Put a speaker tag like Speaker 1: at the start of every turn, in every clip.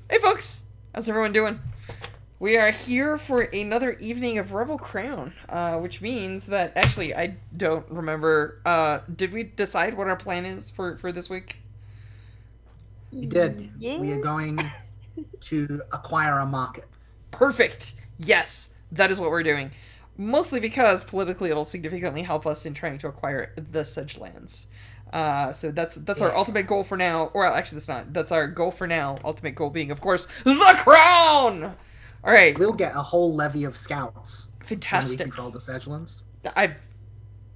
Speaker 1: Hey folks, how's everyone doing? We are here for another evening of Rebel Crown, which means that actually I don't remember. Did we decide what our plan is for this week?
Speaker 2: We did. We are
Speaker 3: Yes.
Speaker 2: going to acquire a market.
Speaker 1: Perfect. Yes, that is what we're doing. Mostly because politically it'll significantly help us in trying to acquire the Sedge lands. So that's our
Speaker 2: Yeah.
Speaker 1: ultimate goal for now. Or actually, that's not. That's our goal for now. Ultimate goal being, of course, the crown. All right,
Speaker 2: We'll get a whole levy of scouts when we
Speaker 1: fantastic.
Speaker 2: control the Sedgelands.
Speaker 1: I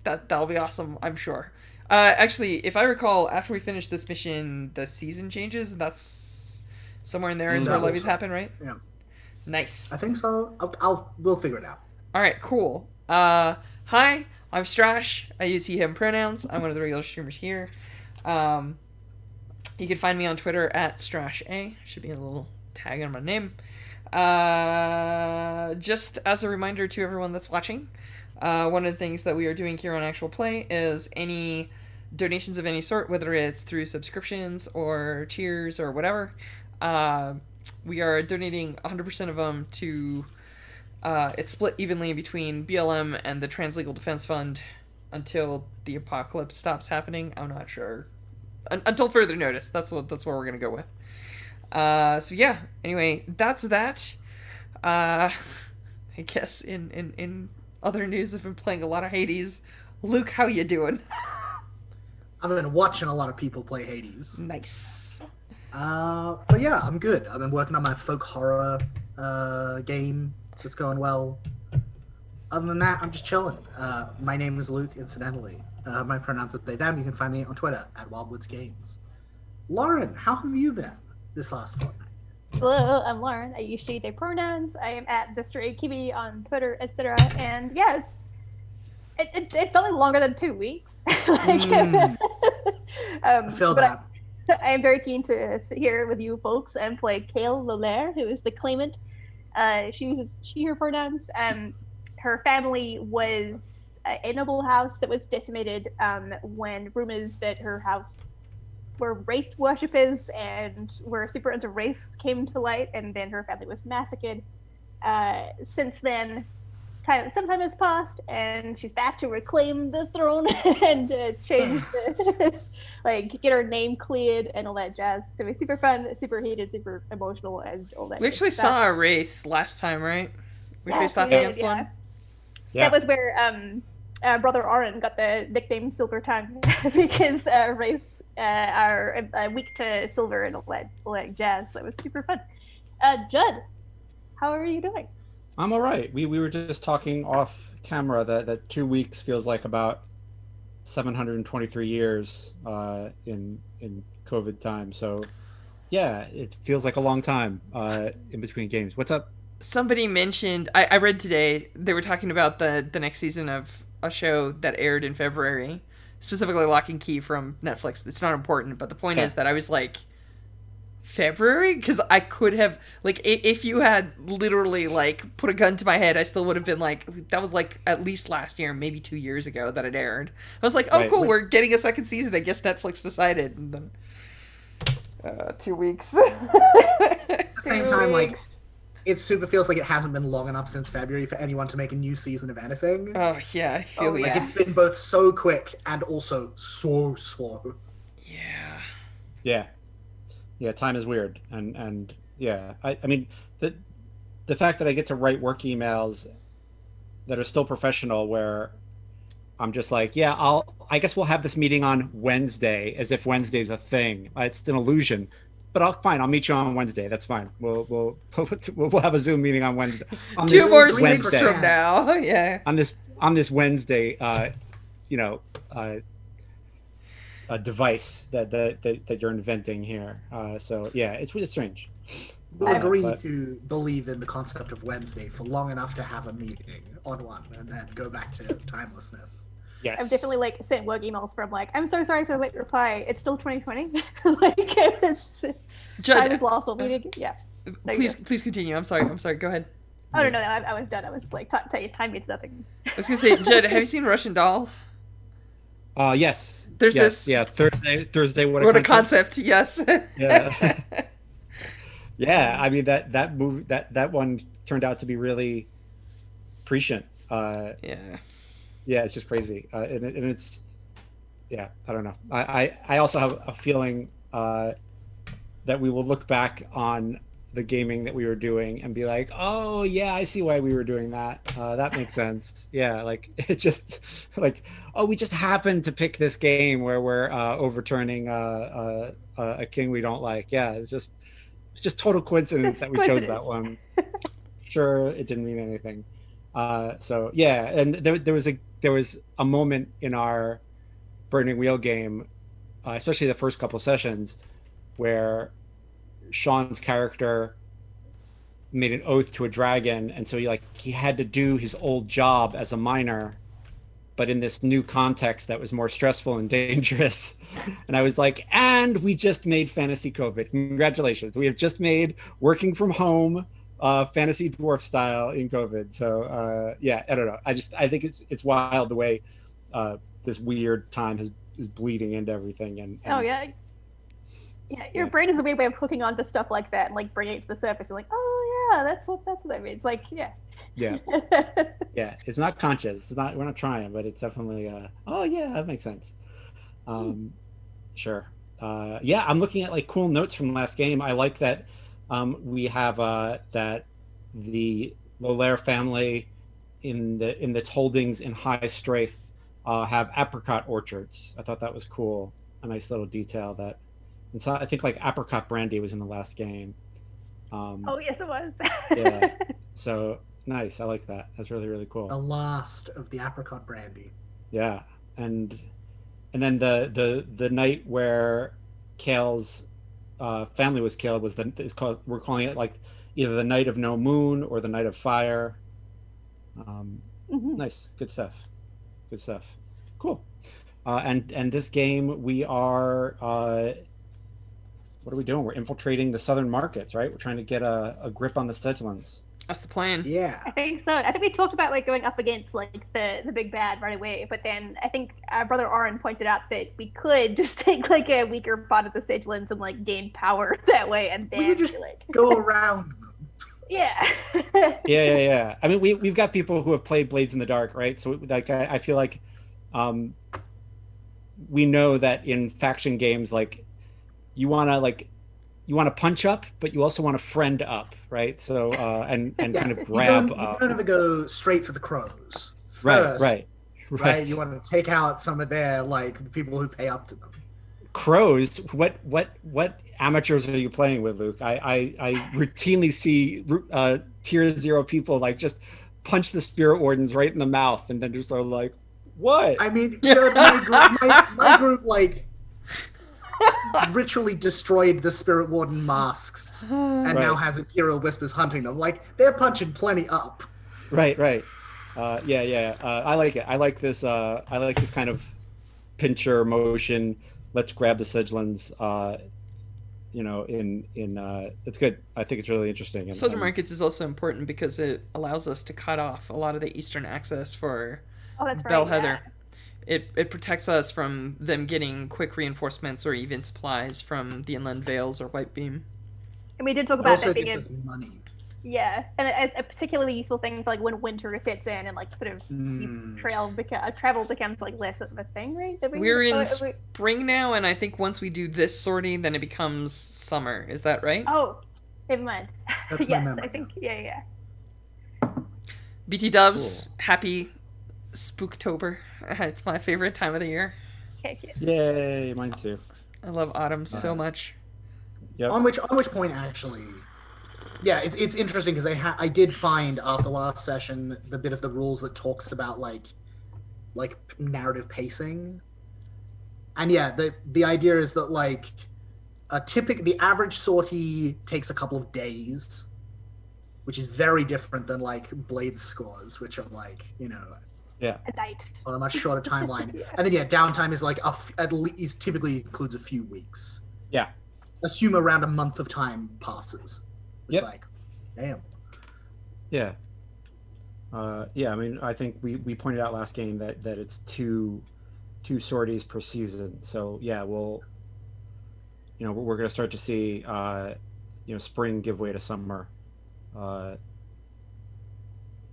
Speaker 1: that'll be awesome. I'm sure. Actually, if I recall, after we finish this mission, the season changes. That's somewhere in there is where
Speaker 2: That
Speaker 1: levies
Speaker 2: also.
Speaker 1: happen, right?
Speaker 2: Yeah,
Speaker 1: Nice.
Speaker 2: I think so. We'll figure it out.
Speaker 1: All right, cool. Hi, I'm Strash. I use he/him pronouns. I'm one of the regular streamers here. Um, you can find me on Twitter at StrashA. Should be a little tag on my name. Just as a reminder to everyone that's watching, one of the things that we are doing here on Actual Play is any donations of any sort, whether it's through subscriptions or tiers or whatever, uh, we are donating 100% of them to. It's split evenly between BLM and the Translegal Defense Fund until the apocalypse stops happening. I'm not sure. Until further notice. That's what we're gonna go with. So yeah. Anyway, that's that. I guess in other news, I've been playing a lot of Hades. Luke, how you doing?
Speaker 2: I've been watching a lot of people play Hades.
Speaker 1: Nice.
Speaker 2: But yeah, I'm good. I've been working on my folk horror game. That's going well. Other than that, I'm just chilling. My name is Luke, incidentally. My pronouns are they, them. You can find me on Twitter at Wildwoods Games. Lauren, how have you been this last fortnight?
Speaker 3: Hello, I'm Lauren. I use she, they pronouns. I am at the Stray Kiwi on Twitter, etc. And yes, it felt like longer than 2 weeks.
Speaker 2: I feel
Speaker 3: but
Speaker 2: that.
Speaker 3: I am very keen to sit here with you folks and play Kale Lolaire, who is the claimant. She uses she, her pronouns. Her family was a noble house that was decimated when rumors that her house were wraith worshippers and were super into race came to light, and then her family was massacred. Since then, kind of some time has passed, and she's back to reclaim the throne and change, like get her name cleared and all that jazz. It's gonna be super fun, super heated, super emotional, and all that.
Speaker 1: We
Speaker 3: good
Speaker 1: actually
Speaker 3: stuff.
Speaker 1: saw a wraith last time, right? We faced off
Speaker 3: we did,
Speaker 1: against one.
Speaker 4: Yeah.
Speaker 3: That was where brother Oren got the nickname Silver Tongue because race are weak to silver and all that jazz. That was super fun. Judd, how are you doing?
Speaker 4: I'm all right. We were just talking off camera that 2 weeks feels like about 723 years in COVID time. So yeah, it feels like a long time in between games. What's up?
Speaker 1: Somebody mentioned I read today they were talking about the next season of a show that aired in February, specifically Lock and Key from Netflix. It's not important, but the point
Speaker 4: Okay.
Speaker 1: is that I was like, February, because I could have like if you had literally like put a gun to my head, I still would have been like, that was like at least last year, maybe 2 years ago that it aired. I was like, oh
Speaker 4: Right.
Speaker 1: cool,
Speaker 2: Wait.
Speaker 1: we're getting a second season. I guess Netflix decided, and then 2 weeks.
Speaker 2: At the same time, like,
Speaker 3: Weeks.
Speaker 2: it super feels like it hasn't been long enough since February for anyone to make a new season of anything.
Speaker 1: Oh yeah, I feel
Speaker 2: Like,
Speaker 1: yeah.
Speaker 2: it's been both so quick and also so slow.
Speaker 1: Yeah.
Speaker 4: Yeah, time is weird, and yeah, I mean the fact that I get to write work emails that are still professional, where I'm just like, yeah, I guess we'll have this meeting on Wednesday, as if Wednesday's a thing. It's an illusion, but I'll meet you on Wednesday. That's fine. We'll have a Zoom meeting on Wednesday. On
Speaker 1: Two
Speaker 4: this
Speaker 1: more
Speaker 2: Wednesday.
Speaker 1: sleeps from now. Yeah.
Speaker 4: on this Wednesday, you know, a device that you're inventing here. So yeah, it's really strange.
Speaker 2: We'll agree
Speaker 4: but-
Speaker 2: to believe in the concept of Wednesday for long enough to have a meeting on one and then go back to timelessness.
Speaker 4: Yes,
Speaker 3: I've definitely like sent work emails from like, I'm so sorry for the late reply. It's still 2020. Like it's time
Speaker 1: Judd,
Speaker 3: is lost. Meeting. Yeah. There you
Speaker 1: please continue. I'm sorry. Go ahead.
Speaker 3: Oh no, I was done. I was like, time means nothing.
Speaker 1: I was gonna say, Judd, have you seen Russian Doll?
Speaker 4: Yes.
Speaker 1: There's
Speaker 4: yes,
Speaker 1: this-
Speaker 4: yeah, Thursday.
Speaker 1: What a concept, yes.
Speaker 4: Yeah. Yeah, I mean that movie that one turned out to be really prescient.
Speaker 1: Yeah.
Speaker 4: Yeah, it's just crazy, and it's yeah, I don't know. I also have a feeling that we will look back on the gaming that we were doing and be like, oh yeah, I see why we were doing that. That makes sense. Yeah, like it just like oh, we just happened to pick this game where we're overturning a king we don't like. Yeah, it's just total coincidence
Speaker 3: Just
Speaker 4: that we chose that
Speaker 3: coincidence.
Speaker 4: one. Sure, it didn't mean anything. So yeah, and there was a moment in our Burning Wheel game, especially the first couple sessions, where Sean's character made an oath to a dragon, and so he had to do his old job as a miner, but in this new context that was more stressful and dangerous. And I was like, and we just made Fantasy COVID. Congratulations. We have just made working from home fantasy dwarf style in COVID. So yeah, I don't know. I think it's wild the way this weird time is bleeding into everything. And
Speaker 3: Oh yeah. Yeah, your
Speaker 4: Yeah.
Speaker 3: brain is a weird way of hooking onto stuff like that and like bringing it to the surface. You're like, oh yeah, that's what that means. Like, yeah.
Speaker 4: Yeah. Yeah, it's not conscious. It's not. We're not trying, but it's definitely. Oh yeah, that makes sense. Um, sure. Yeah, I'm looking at like cool notes from the last game. I like that we have that the Lolaire family in its holdings in High Strath have apricot orchards. I thought that was cool. A nice little detail that. And so I think like apricot brandy was in the last game.
Speaker 3: Oh yes, it was.
Speaker 4: Yeah. So nice. I like that. That's really really cool.
Speaker 2: The last of the apricot brandy.
Speaker 4: Yeah, and then the night where Kale's family was killed was we're calling it like either the night of no moon or the night of fire.
Speaker 3: Mhm.
Speaker 4: Nice, good stuff, good stuff. Cool. And this game we are what are we doing? We're infiltrating the southern markets, right? We're trying to get a grip on the Sedgelands.
Speaker 1: That's the plan.
Speaker 2: Yeah.
Speaker 3: I think so. I think we talked about like going up against like the big bad right away, but then I think our brother Aaron pointed out that we could just take like a weaker part of the Sagelands and like gain power that way, and then
Speaker 2: We could just
Speaker 3: like
Speaker 2: go around them.
Speaker 3: yeah.
Speaker 4: Yeah. I mean, we've got people who have played Blades in the Dark, right? So like I feel like we know that in faction games, like you want to punch up, but you also want to friend up, right? So and
Speaker 2: Yeah,
Speaker 4: kind of
Speaker 2: you
Speaker 4: grab
Speaker 2: don't,
Speaker 4: up.
Speaker 2: you don't ever go straight for the crows.
Speaker 4: Right,
Speaker 2: First,
Speaker 4: right.
Speaker 2: right. You want to take out some of their like people who pay up to them.
Speaker 4: Crows. What amateurs are you playing with, Luke? I routinely see tier 0 people like just punch the spirit wardens right in the mouth, and then just are like, what?
Speaker 2: I mean, you know, my group like ritually destroyed the spirit warden masks and now
Speaker 4: Right.
Speaker 2: has Imperial Whispers hunting them. Like they're punching plenty up.
Speaker 4: Right. Yeah. I like it. I like this. I like this kind of pincher motion. Let's grab the Sedgelands. It's good. I think it's really interesting.
Speaker 1: Southern markets is also important because it allows us to cut off a lot of the eastern access for
Speaker 3: Oh, that's right.
Speaker 1: Bell
Speaker 3: Yeah.
Speaker 1: Heather. It protects us from them getting quick reinforcements or even supplies from the inland vales or White Beam.
Speaker 3: And we did talk
Speaker 2: It
Speaker 3: about
Speaker 2: also
Speaker 3: that being
Speaker 2: gives
Speaker 3: a
Speaker 2: us money.
Speaker 3: yeah, and a particularly useful thing for like when winter sets in and like sort of travel becomes like less of a thing, right?
Speaker 1: We're in spring now, and I think once we do this sorting, then it becomes summer. Is that right?
Speaker 3: Oh, never mind.
Speaker 2: That's my
Speaker 3: yes,
Speaker 2: memory
Speaker 3: I think
Speaker 2: now.
Speaker 3: yeah.
Speaker 1: BT Dubs,
Speaker 4: Cool.
Speaker 1: happy Spooktober. It's my favorite time of the year.
Speaker 3: Okay, yeah.
Speaker 4: Yay, mine too.
Speaker 1: I love autumn so much.
Speaker 4: Yep.
Speaker 2: On which point actually, yeah, it's interesting because I did find after last session the bit of the rules that talks about like narrative pacing, and yeah, the idea is that like the average sortie takes a couple of days, which is very different than like blade scores, which are like
Speaker 3: A night.
Speaker 2: on a much shorter timeline.
Speaker 3: Yeah.
Speaker 2: And then yeah, downtime is like at least typically includes a few weeks.
Speaker 4: Yeah.
Speaker 2: Assume around a month of time passes. It's
Speaker 4: Yep.
Speaker 2: like, damn.
Speaker 4: Yeah. Yeah. I mean, I think we pointed out last game that it's two sorties per season. So yeah, we're going to start to see spring give way to summer uh,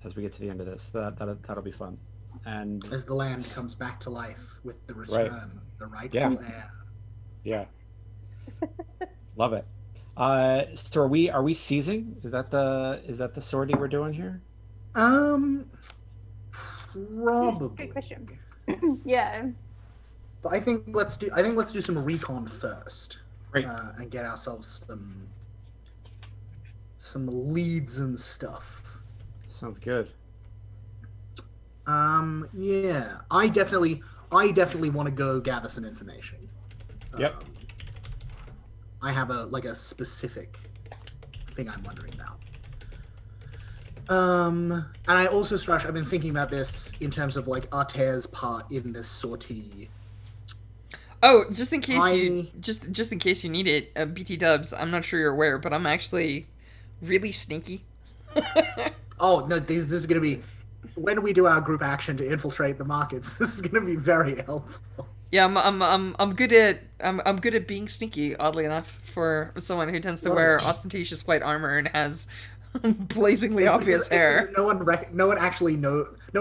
Speaker 4: as we get to the end of this. That'll be fun. And
Speaker 2: As the land comes back to life with the
Speaker 4: Right.
Speaker 2: return, the rightful
Speaker 4: Yeah.
Speaker 2: heir.
Speaker 4: yeah, love it. So are we seizing? Is that the sortie we're doing here?
Speaker 2: Probably.
Speaker 3: Good question. Yeah.
Speaker 2: But I think let's do some recon first,
Speaker 4: Great.
Speaker 2: and get ourselves some leads and stuff.
Speaker 4: Sounds good.
Speaker 2: Yeah, I definitely want to go gather some information.
Speaker 4: Yep.
Speaker 2: I have a specific thing I'm wondering about. And I also, Strash, I've been thinking about this in terms of like Artair's part in this sortie.
Speaker 1: Oh, just in case just in case you need it, BT Dubs. I'm not sure you're aware, but I'm actually really sneaky.
Speaker 2: Oh no, this is gonna be when we do our group action to infiltrate the markets. This is gonna be very helpful.
Speaker 1: Yeah, I'm good at I'm good at being sneaky. Oddly enough, for someone who tends to wear ostentatious white armor and has blazingly obvious
Speaker 2: It's
Speaker 1: hair.
Speaker 2: because no one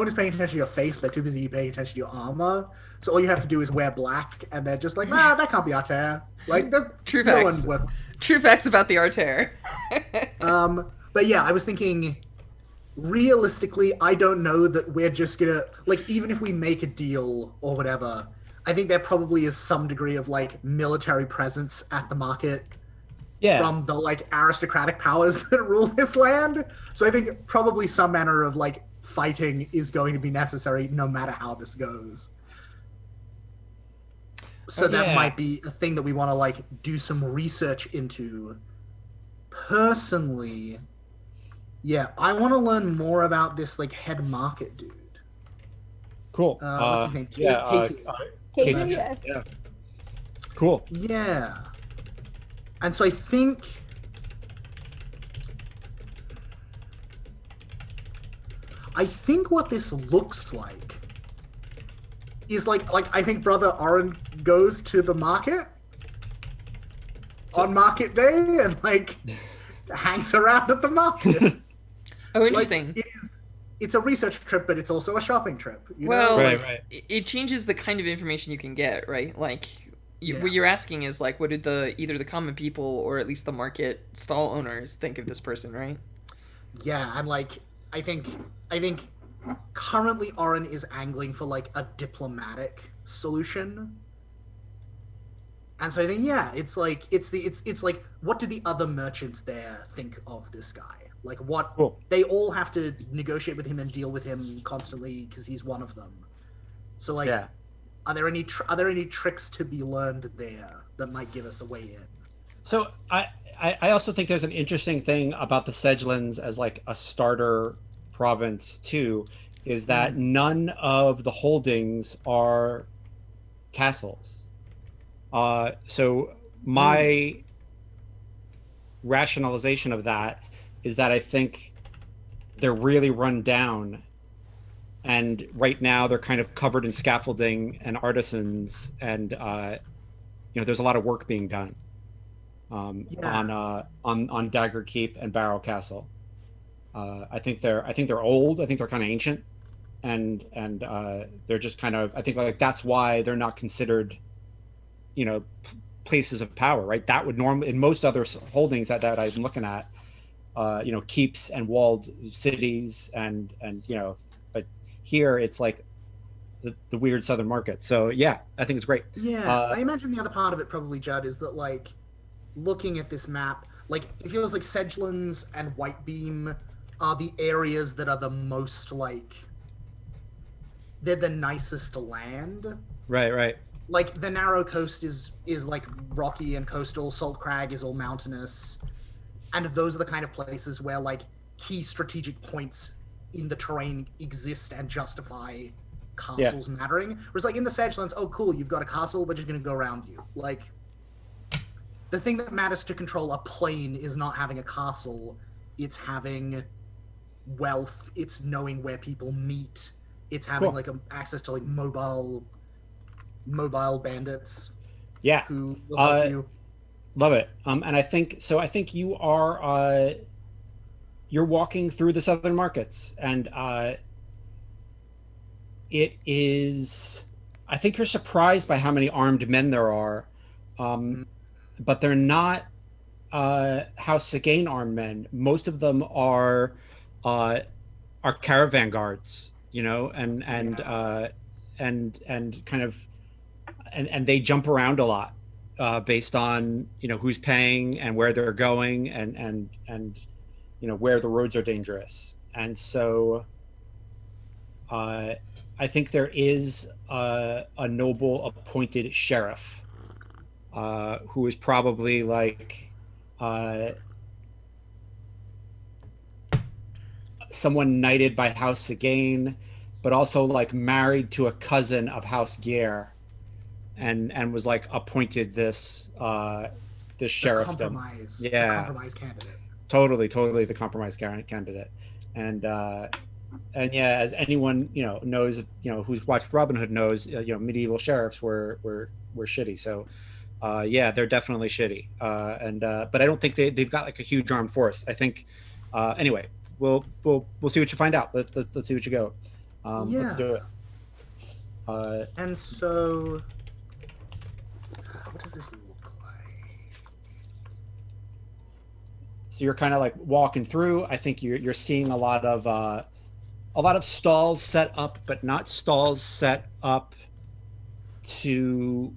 Speaker 2: is paying attention to your face. They're too busy paying attention to your armor. So all you have to do is wear black, and they're just like, nah, that can't be Artair. Like,
Speaker 1: True
Speaker 2: no
Speaker 1: facts.
Speaker 2: one worth.
Speaker 1: True facts about the Artair.
Speaker 2: But yeah, I was thinking. Realistically, I don't know that we're just gonna like, even if we make a deal or whatever. I think there probably is some degree of like military presence at the market.
Speaker 4: Yeah.
Speaker 2: From the like aristocratic powers that rule this land. So I think probably some manner of like fighting is going to be necessary no matter how this goes. So that
Speaker 4: Yeah.
Speaker 2: might be a thing that we want to like do some research into. Personally, yeah, I want to learn more about this like head market dude.
Speaker 4: Cool.
Speaker 2: What's his name?
Speaker 4: Yeah.
Speaker 2: Katie.
Speaker 3: Katie,
Speaker 4: Katie.
Speaker 3: yeah.
Speaker 4: Yeah. Cool.
Speaker 2: Yeah. And so I think what this looks like is like I think Brother Oren goes to the market on market day and like hangs around at the market.
Speaker 1: Oh,
Speaker 2: Like,
Speaker 1: interesting.
Speaker 2: it's a research trip, but it's also a shopping trip. You
Speaker 1: Well,
Speaker 2: know?
Speaker 4: Right,
Speaker 2: Like,
Speaker 4: right.
Speaker 1: it changes the kind of information you can get, right? Like,
Speaker 2: Yeah.
Speaker 1: what you're asking is like, what did either the common people or at least the market stall owners think of this person, right?
Speaker 2: yeah, and like I think currently Oren is angling for like a diplomatic solution. And so I think it's like what do the other merchants there think of this guy? Like what
Speaker 4: Cool.
Speaker 2: they all have to negotiate with him and deal with him constantly because he's one of them. So like
Speaker 4: Yeah.
Speaker 2: are there any tricks to be learned there that might give us a way in?
Speaker 4: So I also think there's an interesting thing about the Sedgelands as like a starter province too, is that none of the holdings are castles. So my rationalization of that is that I think they're really run down, and right now they're kind of covered in scaffolding and artisans, and there's a lot of work being done on Dagger Keep and Barrow Castle. I think they're old. I think they're kind of ancient, and they're just kind of, I think like that's why they're not considered, places of power, right? That would normally in most other holdings that I'm looking at, keeps and walled cities, and but here it's like the weird southern market. So yeah, I think it's great.
Speaker 2: Yeah, I imagine the other part of it probably, Judd, is that like looking at this map, like it feels like Sedgelands and Whitebeam are the areas that are the most like they're the nicest to land.
Speaker 4: Right.
Speaker 2: Like the narrow coast is like rocky and coastal. Salt Crag is all mountainous, and those are the kind of places where like key strategic points in the terrain exist and justify castles mattering. Whereas like in the Sedgelands, oh cool, you've got a castle, but just gonna go around you. Like the thing that matters to control a plane is not having a castle; it's having wealth. It's knowing where people meet. It's having like access to like mobile bandits
Speaker 4: Yeah.
Speaker 2: who will help you.
Speaker 4: Love it. And I think so. I think you are you're walking through the southern markets, and it is. I think you're surprised by how many armed men there are, um,
Speaker 2: Mm.
Speaker 4: but they're not House Sagane armed men. Most of them uh, are caravan guards, you know,
Speaker 2: Yeah.
Speaker 4: and kind of and they jump around a lot based on who's paying and where they're going and where the roads are dangerous. And so uh, I think there is a noble appointed sheriff who is probably like uh, someone knighted by House Sagane, but also like married to a cousin of House Gear, and was like appointed this
Speaker 2: The
Speaker 4: sheriffdom.
Speaker 2: compromise, the
Speaker 4: Yeah,
Speaker 2: compromise candidate.
Speaker 4: totally the compromise candidate. And and yeah, as anyone knows, who's watched Robin Hood knows, medieval sheriffs were shitty. So yeah, they're definitely shitty. And but I don't think they've got like a huge armed force. I think anyway, we'll see what you find out. Let's see what you go. Let's
Speaker 2: Yeah.
Speaker 4: do it. Uh,
Speaker 2: And so, what does this look like?
Speaker 4: so you're kind of like walking through. I think you're seeing a lot of stalls set up, but not stalls set up to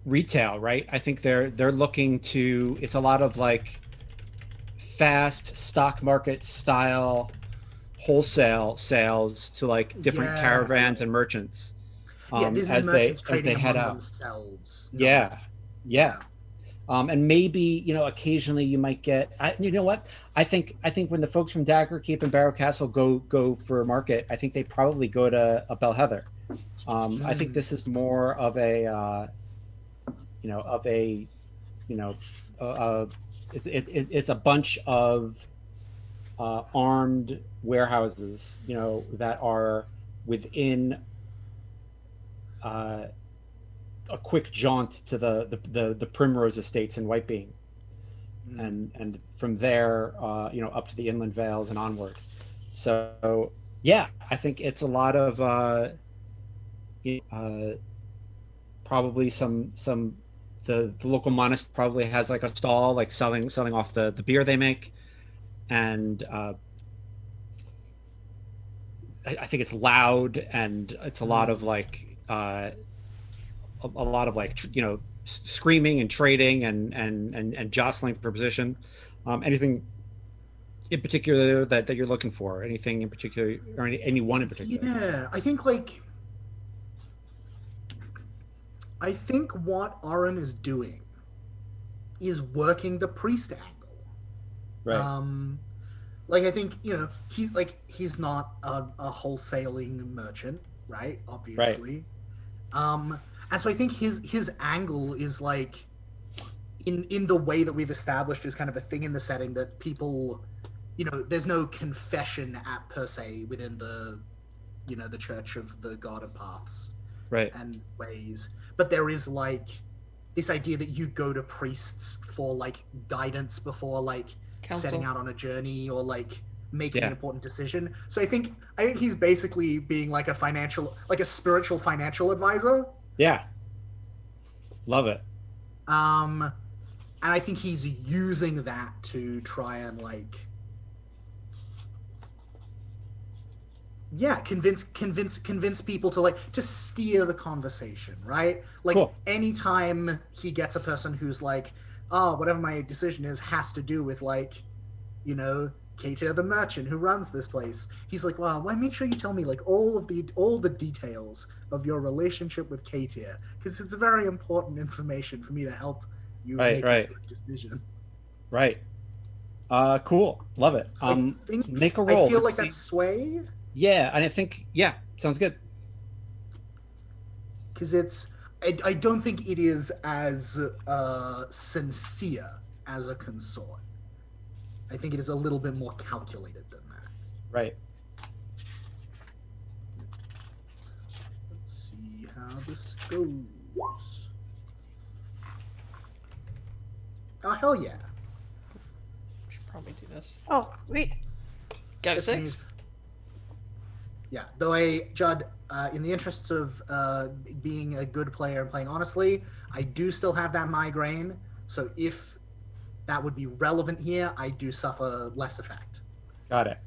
Speaker 4: retail, right? I think they're looking to. It's a lot of like fast stock market style wholesale sales to like different
Speaker 2: Yeah.
Speaker 4: caravans and merchants
Speaker 2: Yeah, this is
Speaker 4: as
Speaker 2: merchants
Speaker 4: they
Speaker 2: trading
Speaker 4: head
Speaker 2: among
Speaker 4: out.
Speaker 2: themselves. Not,
Speaker 4: Yeah, yeah.
Speaker 2: yeah.
Speaker 4: And maybe occasionally you might get. You know what? I think when the folks from Daggerkeep and Barrow Castle go for a market, I think they probably go to a Bellheather. I think
Speaker 2: Mm.
Speaker 4: this is more of a of a you know it's a bunch of armed warehouses that are within uh, a quick jaunt to the Primrose Estates in Whitebeam,
Speaker 2: Mm.
Speaker 4: and from there up to the Inland Vales and onward. So yeah, I think it's a lot of uh, probably some the local monast probably has like a stall like selling off the beer they make. And I think it's loud, and it's a lot of
Speaker 2: Mm.
Speaker 4: like a lot of like screaming and trading and jostling for position. Anything in particular that you're looking for? Anything in particular, or anyone in particular?
Speaker 2: Yeah, I think what Aaron is doing is working the priest angle.
Speaker 4: Right,
Speaker 2: Um, like I think he's not a wholesaling merchant, right?
Speaker 4: right,
Speaker 2: Obviously. Um, and so I think his angle is like in the way that we've established is kind of a thing in the setting that people, there's no confession at per se within the Church of the God of Paths
Speaker 4: right.
Speaker 2: and ways, but there is like this idea that you go to priests for like guidance before like setting
Speaker 1: Council.
Speaker 2: out on a journey or like making an
Speaker 4: Yeah,
Speaker 2: important decision. So I think he's basically being like a spiritual financial advisor.
Speaker 4: yeah. Love it.
Speaker 2: Um, and I think he's using that to try and like, yeah, convince people to like to steer the conversation, right? Like
Speaker 4: Cool.
Speaker 2: anytime he gets a person who's like, oh, whatever my decision is has to do with like, Katia the merchant who runs this place. He's like, well, why make sure you tell me like all the details of your relationship with Katia because it's very important information for me to help you
Speaker 4: Right,
Speaker 2: make a
Speaker 4: right,
Speaker 2: good decision.
Speaker 4: right. Cool. Love it.
Speaker 2: So
Speaker 4: Make a
Speaker 2: I
Speaker 4: roll.
Speaker 2: feel
Speaker 4: Let's
Speaker 2: like that's
Speaker 4: see.
Speaker 2: sway
Speaker 4: Yeah, and I think yeah, sounds good.
Speaker 2: because I don't think it is as sincere as a consort. I think it is a little bit more calculated than that.
Speaker 4: Right.
Speaker 2: Let's see how this goes. Oh, hell yeah.
Speaker 1: Should probably do this.
Speaker 3: Oh, sweet.
Speaker 1: Got a
Speaker 2: This
Speaker 1: 6.
Speaker 2: means- Yeah, though Judd, in the interests of being a good player and playing honestly, I do still have that migraine. So if that would be relevant here, I do suffer less effect.
Speaker 4: Got it.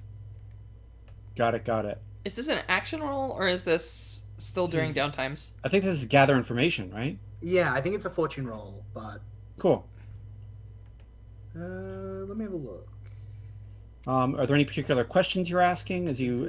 Speaker 4: Got it.
Speaker 1: Is this an action roll or is this still during downtimes?
Speaker 4: I think this is gather information, right?
Speaker 2: Yeah, I think it's a fortune roll, but
Speaker 4: Cool.
Speaker 2: let me have a look.
Speaker 4: Are there any particular questions you're asking as you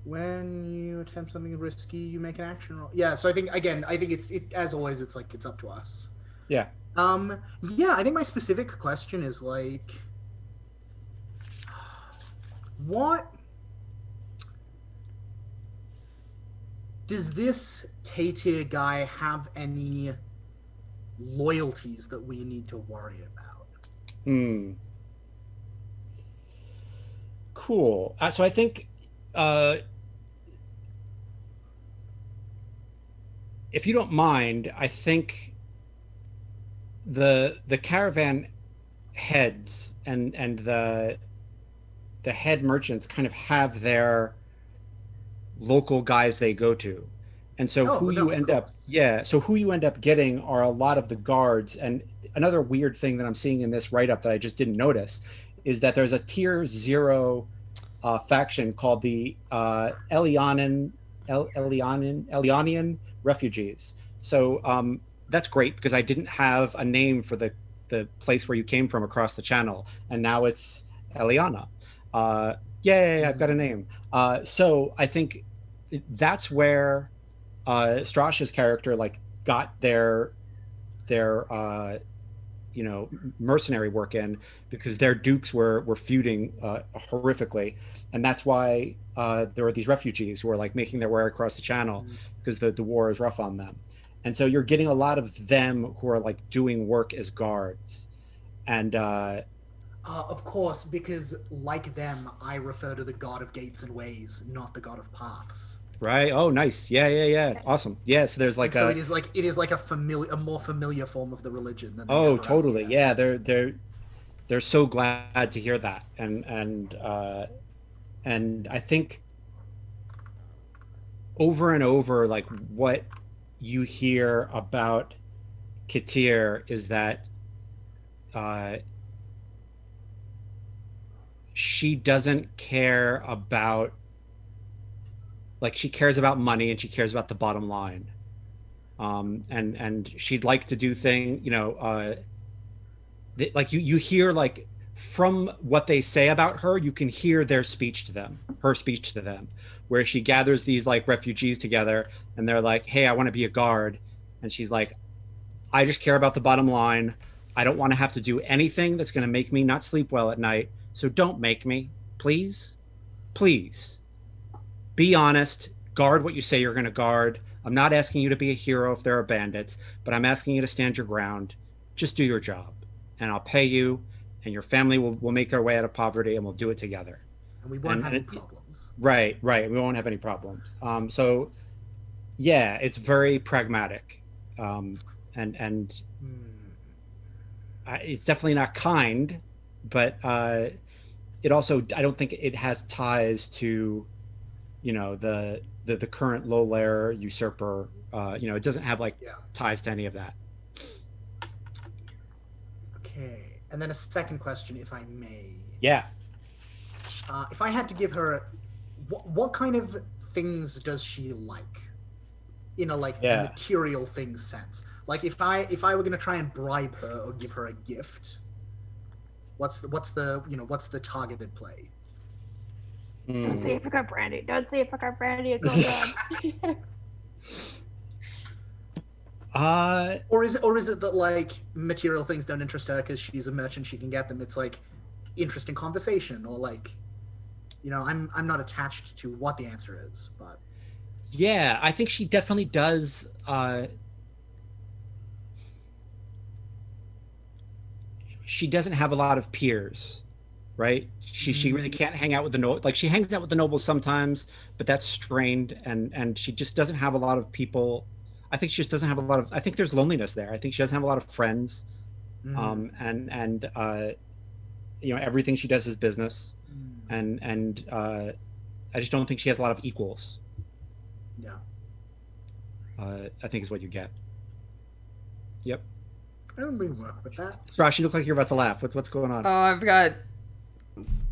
Speaker 2: When you attempt something risky, you make an action roll. Yeah, so I think it's as always, it's like it's up to us.
Speaker 4: Yeah.
Speaker 2: Yeah, I think my specific question is like, what does this K-tier guy have any loyalties that we need to worry about?
Speaker 4: Cool. So I think if you don't mind, I think the caravan heads and the head merchants kind of have their local guys they go to. And so
Speaker 2: Oh,
Speaker 4: who
Speaker 2: no,
Speaker 4: you
Speaker 2: of
Speaker 4: end up
Speaker 2: course.
Speaker 4: so who you end up getting are a lot of the guards. And another weird thing that I'm seeing in this write-up that I just didn't notice is that there's a tier 0 faction called the Elianian refugees. So that's great because I didn't have a name for the place where you came from across the channel, and now it's Eliana. Yay, I've got a name. So I think that's where Strash's character like got their mercenary work in, because their dukes were feuding horrifically, and that's why there are these refugees who are like making their way across the channel because the war is rough on them. And so you're getting a lot of them who are like doing work as guards. And
Speaker 2: Of course, because like them, I refer to the god of gates and ways, not the god of paths.
Speaker 4: right, oh nice, yeah, awesome. Yeah, so there's like
Speaker 2: so it is like a more familiar form of the religion than they
Speaker 4: oh
Speaker 2: ever have
Speaker 4: totally,
Speaker 2: here.
Speaker 4: yeah, they're so glad to hear that. And I think over and over, like what you hear about Katir is that she doesn't care about, like, she cares about money and she cares about the bottom line. And she'd like to do like you hear, like, from what they say about her, you can hear her speech to them, where she gathers these like refugees together and they're like, hey, I want to be a guard. And she's like, I just care about the bottom line. I don't want to have to do anything that's going to make me not sleep well at night. So don't make me, please. Be honest, guard what you say you're going to guard. I'm not asking you to be a hero if there are bandits, but I'm asking you to stand your ground. Just do your job and I'll pay you, and your family will make their way out of poverty, and we'll do it together.
Speaker 2: And we won't have any problems.
Speaker 4: Right. We won't have any problems. So yeah, it's very pragmatic. And it's definitely not kind, but it also, I don't think it has ties to, the current low layer usurper. It doesn't have ties to any of that.
Speaker 2: Okay, and then a second question, if I may.
Speaker 4: Yeah.
Speaker 2: If I had to give her, what kind of things does she like, in a material things sense? Like if I were gonna try and bribe her or give her a gift, what's the targeted play?
Speaker 3: Don't say I forgot brandy. It's all
Speaker 4: bad.
Speaker 2: Or is it that like material things don't interest her because she's a merchant, she can get them? It's like interesting conversation, or like, I'm not attached to what the answer is, but
Speaker 4: yeah, I think she definitely does. She doesn't have a lot of peers, right? She really can't hang out with the like she hangs out with the nobles sometimes, but that's strained, and she just doesn't have a lot of people. I think she just doesn't have a lot of. I think there's loneliness there. I think she doesn't have a lot of friends, and you know, everything she does is business, and I just don't think she has a lot of equals.
Speaker 2: Yeah.
Speaker 4: I think is what you get. Yep.
Speaker 2: I don't really work with that.
Speaker 4: Josh, you look like you're about to laugh. What's going on?
Speaker 1: Oh,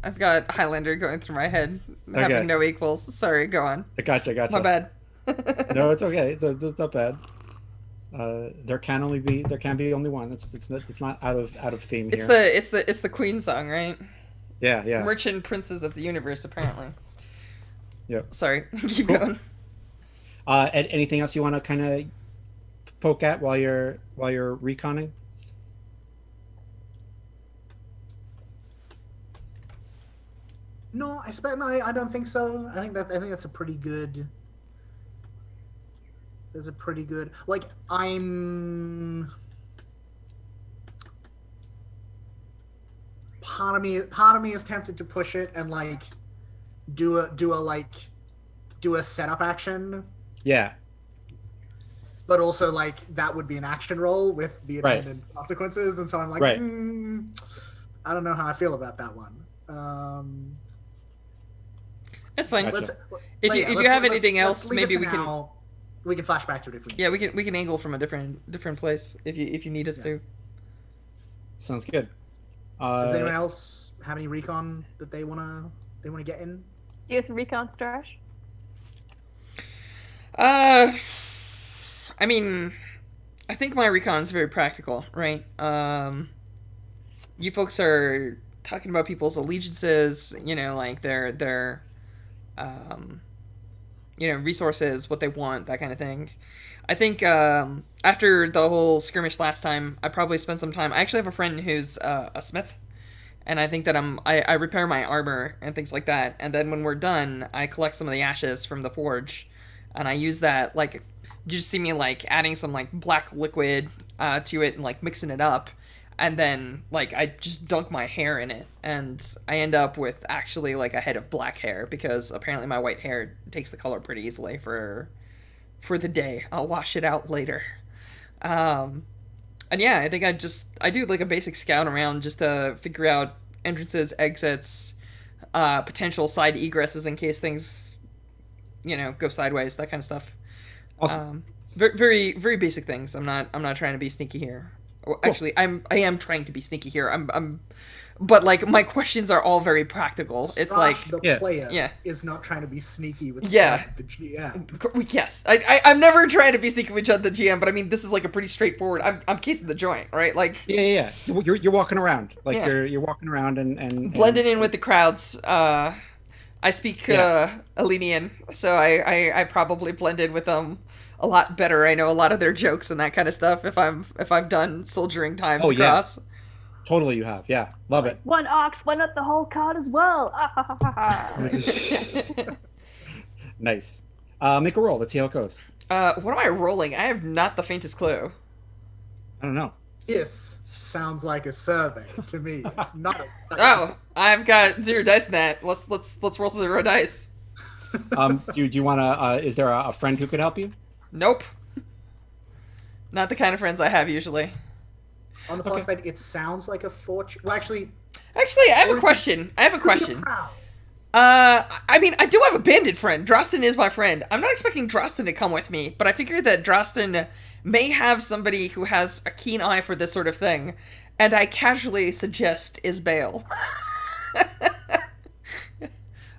Speaker 1: I've got Highlander going through my head, having no equals. Sorry, go on.
Speaker 4: I gotcha.
Speaker 1: My bad.
Speaker 4: No, it's okay. It's not bad. There can be only one. It's not out of theme here.
Speaker 1: It's the Queen song, right?
Speaker 4: Yeah.
Speaker 1: Merchant Princes of the Universe, apparently.
Speaker 4: Yep.
Speaker 1: Sorry, keep going.
Speaker 4: Anything else you want to kind of poke at while you're reconning?
Speaker 2: No, I don't think so. I think that's a pretty good. There's a pretty good, like, I'm. Part of me is tempted to push it and like do a setup action.
Speaker 4: Yeah.
Speaker 2: But also, like, that would be an action roll with the attendant consequences, and so I'm like, I don't know how I feel about that one.
Speaker 1: That's fine.
Speaker 4: Gotcha.
Speaker 1: If you have anything else, maybe we can
Speaker 2: flash back to it if we need.
Speaker 1: Yeah, we can angle from a different place if you need us to.
Speaker 4: Sounds good.
Speaker 2: Does anyone else have any recon that they wanna get in?
Speaker 3: Do you have some recon, Strash?
Speaker 1: I mean, I think my recon is very practical, right? You folks are talking about people's allegiances, you know, like their you know, resources, what they want, that kind of thing. I think after the whole skirmish last time, I probably spent some time. I actually have a friend who's a smith, and I think that I repair my armor and things like that. And then when we're done, I collect some of the ashes from the forge, and I use that, like, you just see me like adding some like black liquid to it and like mixing it up, and then like I just dunk my hair in it, and I end up with actually like a head of black hair, because apparently my white hair takes the color pretty easily for the day. I'll wash it out later. And yeah, I think I do like a basic scout around just to figure out entrances, exits, potential side egresses in case things, you know, go sideways, that kind of stuff.
Speaker 4: Awesome.
Speaker 1: Very very basic things. I'm not trying to be sneaky here. Well, actually, I am trying to be sneaky here. But like my questions are all very practical. It's like
Speaker 2: the player is not trying to be sneaky with the GM.
Speaker 1: Yes, I'm never trying to be sneaky with the GM, but I mean, this is like a pretty straightforward. I'm casing the joint, right? Like
Speaker 4: yeah. You're walking around, like you're walking around and
Speaker 1: blending in with the crowds. I speak Elenian, so I probably blend in with them a lot better. I know a lot of their jokes and that kind of stuff if I've done soldiering times across.
Speaker 4: Yeah. Totally, you have. Yeah, love it.
Speaker 3: One ox went up the whole cart as well.
Speaker 4: Nice. Make a roll. Let's see how it goes.
Speaker 1: What am I rolling? I have not the faintest clue.
Speaker 4: I don't know.
Speaker 2: This sounds like a survey to me. Not a
Speaker 1: Oh, I've got 0 dice in that. Let's roll 0 dice.
Speaker 4: Do you want to? Is there a friend who could help you?
Speaker 1: Nope. Not the kind of friends I have usually.
Speaker 2: On the plus side, it sounds like a fortune. Well, actually,
Speaker 1: I have a question. I mean, I do have a bandit friend. Drostin is my friend. I'm not expecting Drostin to come with me, but I figure that Drostin may have somebody who has a keen eye for this sort of thing, and I casually suggest Isbale.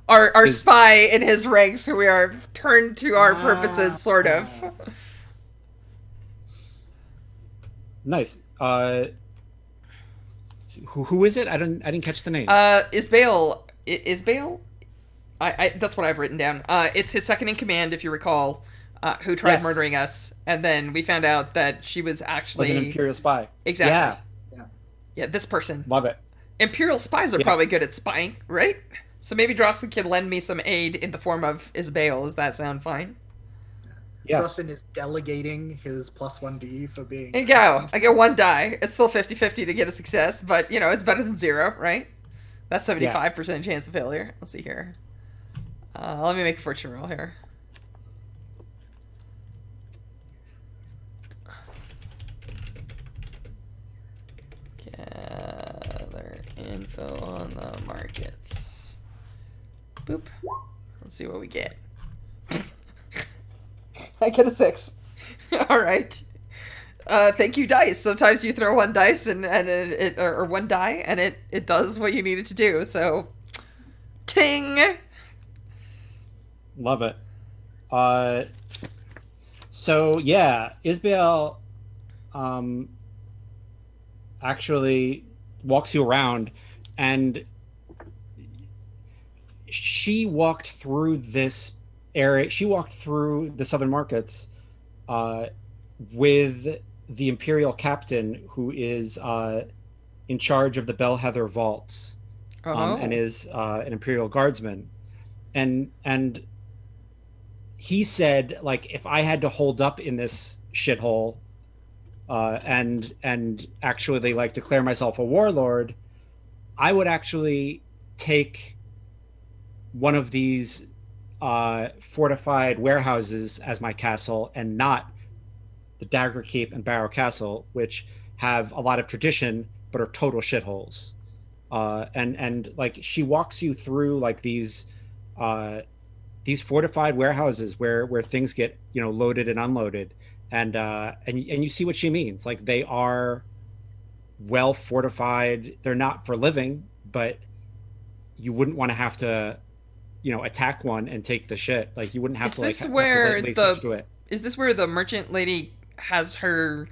Speaker 1: Our spy in his ranks, who we are turned to our purposes, sort of.
Speaker 4: Nice. Who is it? I didn't catch the name.
Speaker 1: Isbale. I that's what I've written down. It's his second in command, if you recall, who tried murdering us, and then we found out that she was actually
Speaker 4: an Imperial spy.
Speaker 1: Exactly. Yeah, this person.
Speaker 4: Love it.
Speaker 1: Imperial spies are probably good at spying, right? So maybe Drostin can lend me some aid in the form of Isbale. Does that sound fine?
Speaker 4: Yeah.
Speaker 2: Drostin is delegating his +1d for being...
Speaker 1: There you go. I get 1 die. It's still 50-50 to get a success, but, you know, it's better than 0, right? That's 75% chance of failure. Let's see here. Let me make a fortune roll here. Gather info on the markets. Boop. Let's see what we get. I get a 6. All right. Thank you, dice. Sometimes you throw one dice and it or one die and it does what you need it to do. So, ting.
Speaker 4: Love it. So yeah, Isabel actually walks you around, and she walked through this area. She walked through the southern markets with the Imperial captain, who is in charge of the Bellheather vaults, and is an Imperial guardsman, and he said, like, if I had to hold up in this shithole and actually like declare myself a warlord, I would actually take one of these fortified warehouses as my castle, and not the Dagger Keep and Barrow Castle, which have a lot of tradition but are total shitholes. And like, she walks you through like these fortified warehouses where things get, you know, loaded and unloaded, and you see what she means. Like, they are well fortified. They're not for living, but you wouldn't want to have to, you know, attack one and take the shit. Like, you wouldn't have to.
Speaker 1: Is this
Speaker 4: like,
Speaker 1: where
Speaker 4: Is
Speaker 1: this where the merchant lady has her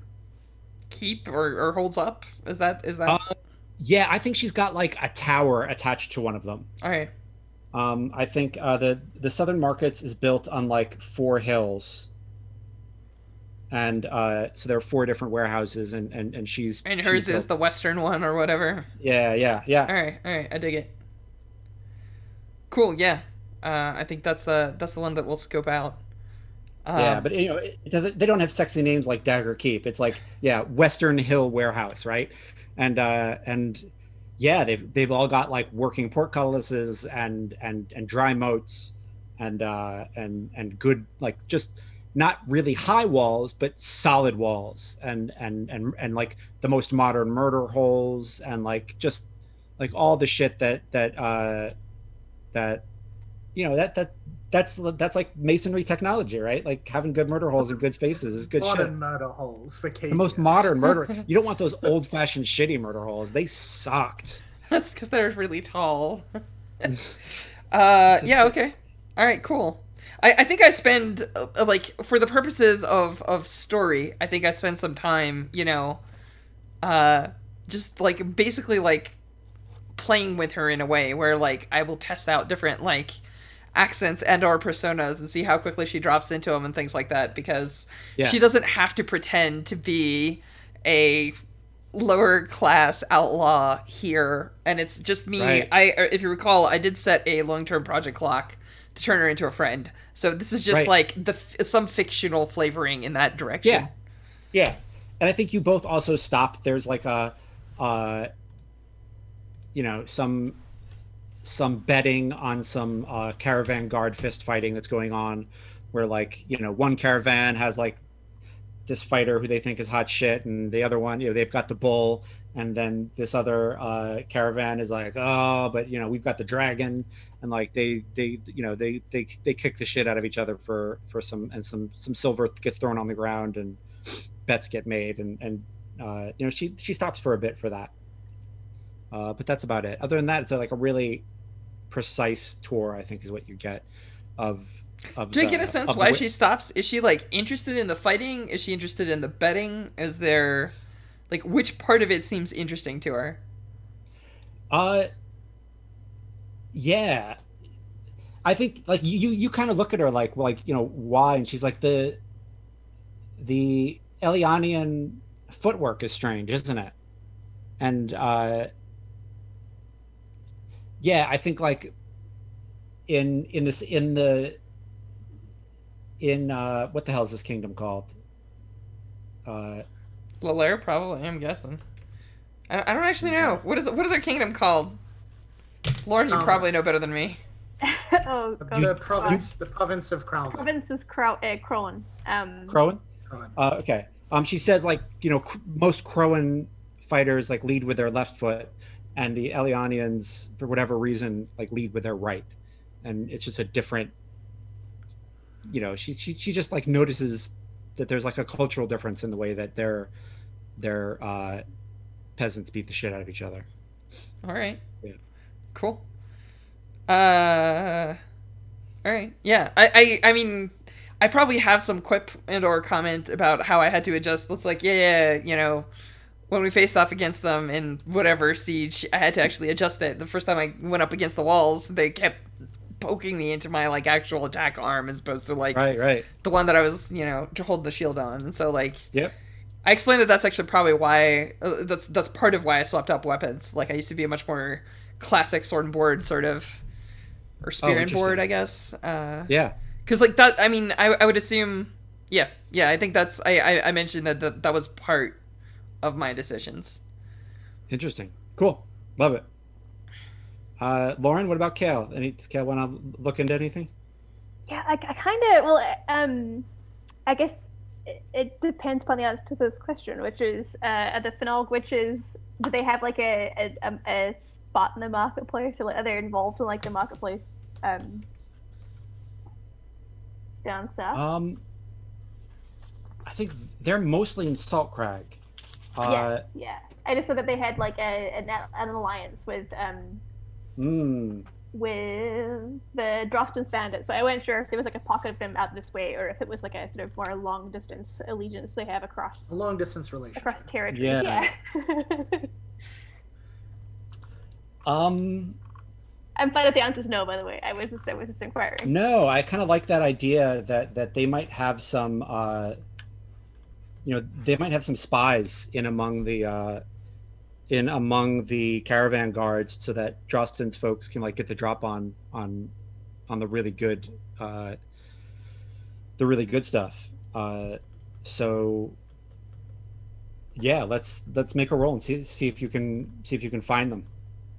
Speaker 1: keep or holds up? Is that?
Speaker 4: Yeah, I think she's got like a tower attached to one of them.
Speaker 1: All right.
Speaker 4: I think the Southern Markets is built on like 4 hills, and so there are 4 different warehouses, and hers
Speaker 1: is the western one or whatever.
Speaker 4: Yeah.
Speaker 1: All right, I dig it. Cool, yeah. I think that's the one that we'll scope out.
Speaker 4: Yeah, but you know, it doesn't. They don't have sexy names like Dagger Keep. It's like, yeah, Western Hill Warehouse, right? And yeah, they've all got like working portcullises and dry moats and good, like, just not really high walls but solid walls, and like the most modern murder holes, and like just like all the shit that you know, that's like masonry technology, right? Like, having good murder holes and good spaces is good
Speaker 2: modern
Speaker 4: shit.
Speaker 2: murder holes for Katie.
Speaker 4: The most modern murder. You don't want those old-fashioned shitty murder holes. They sucked.
Speaker 1: That's because they're really tall. Yeah, okay. All right, cool. I think I spend, like, for the purposes of story, I think I spend some time, you know, just, like, basically, like, playing with her in a way where, like, I will test out different, like, accents and or personas and see how quickly she drops into them and things like that, because she doesn't have to pretend to be a lower class outlaw here, and it's just me.
Speaker 4: Right.
Speaker 1: If you recall, I did set a long-term project clock to turn her into a friend, so this is just like some fictional flavoring in that direction.
Speaker 4: Yeah, and I think you both also stopped. There's like a you know, some betting on some caravan guard fist fighting that's going on, where, like, you know, one caravan has like this fighter who they think is hot shit, and the other one, you know, they've got the bull, and then this other caravan is like, oh, but you know, we've got the dragon, and like they you know, they kick the shit out of each other for some silver gets thrown on the ground, and bets get made, and you know, she stops for a bit for that, but that's about it. Other than that, it's like a really precise tour, I think, is what you get of
Speaker 1: do I get a sense why she stops? Is she like interested in the fighting? Is she interested in the betting? Is there, like, which part of it seems interesting to her?
Speaker 4: Yeah, I think like you kind of look at her like, you know, why, and she's like, the Elianian footwork is strange, isn't it? And yeah, I think like in what the hell is this kingdom called?
Speaker 1: Lalair, probably. I'm guessing. I don't actually know. What is our kingdom called? Lauren, you probably know better than me.
Speaker 3: Oh,
Speaker 2: The province of Crown.
Speaker 3: province is Crowan.
Speaker 4: Crowan?
Speaker 2: Crown.
Speaker 4: Okay. She says, like, most Crowan fighters like lead with their left foot, and the Elianians, for whatever reason, like lead with their right, and it's just a different. She just like notices that there's like a cultural difference in the way that their peasants beat the shit out of each other.
Speaker 1: All right.
Speaker 4: Yeah.
Speaker 1: Cool. All right. Yeah. I mean, I probably have some quip and or comment about how I had to adjust. It's like, when we faced off against them in whatever siege, I had to actually adjust it. The first time I went up against the walls, they kept poking me into my like actual attack arm as opposed to like
Speaker 4: right
Speaker 1: the one that I was holding the shield on. And so like
Speaker 4: Yep.
Speaker 1: I explained that that's actually probably why that's part of why I swapped up weapons. Like I used to be a much more classic sword and board sort of, or spear and board, I guess.
Speaker 4: Yeah.
Speaker 1: Because like that, I mean, I would assume, yeah. I think that's I mentioned that was part of my decisions.
Speaker 4: Interesting. Cool. Love it. Lauren, what about Kale? Does Kale want to look into anything?
Speaker 3: Yeah, I kind of, I guess it depends upon the answer to this question, which is, are the Finalg witches, do they have like a spot in the marketplace, or like, are they involved in like the marketplace down south?
Speaker 4: I think they're mostly in Saltcrag.
Speaker 3: Yeah. I just thought that they had like an alliance with the Drosten's bandits. So I wasn't sure if there was like a pocket of them out this way, or if it was like a sort of more long distance allegiance they have across
Speaker 2: A long distance relationship.
Speaker 3: across territories.
Speaker 4: Yeah.
Speaker 3: I'm fine if the answer is no, by the way. I was just inquiring.
Speaker 4: No, I kind of like that idea that they might have some, they might have some spies in among the caravan guards, so that Drosten's folks can like get the drop on the really good stuff. So yeah, let's make a roll and see if you can find them.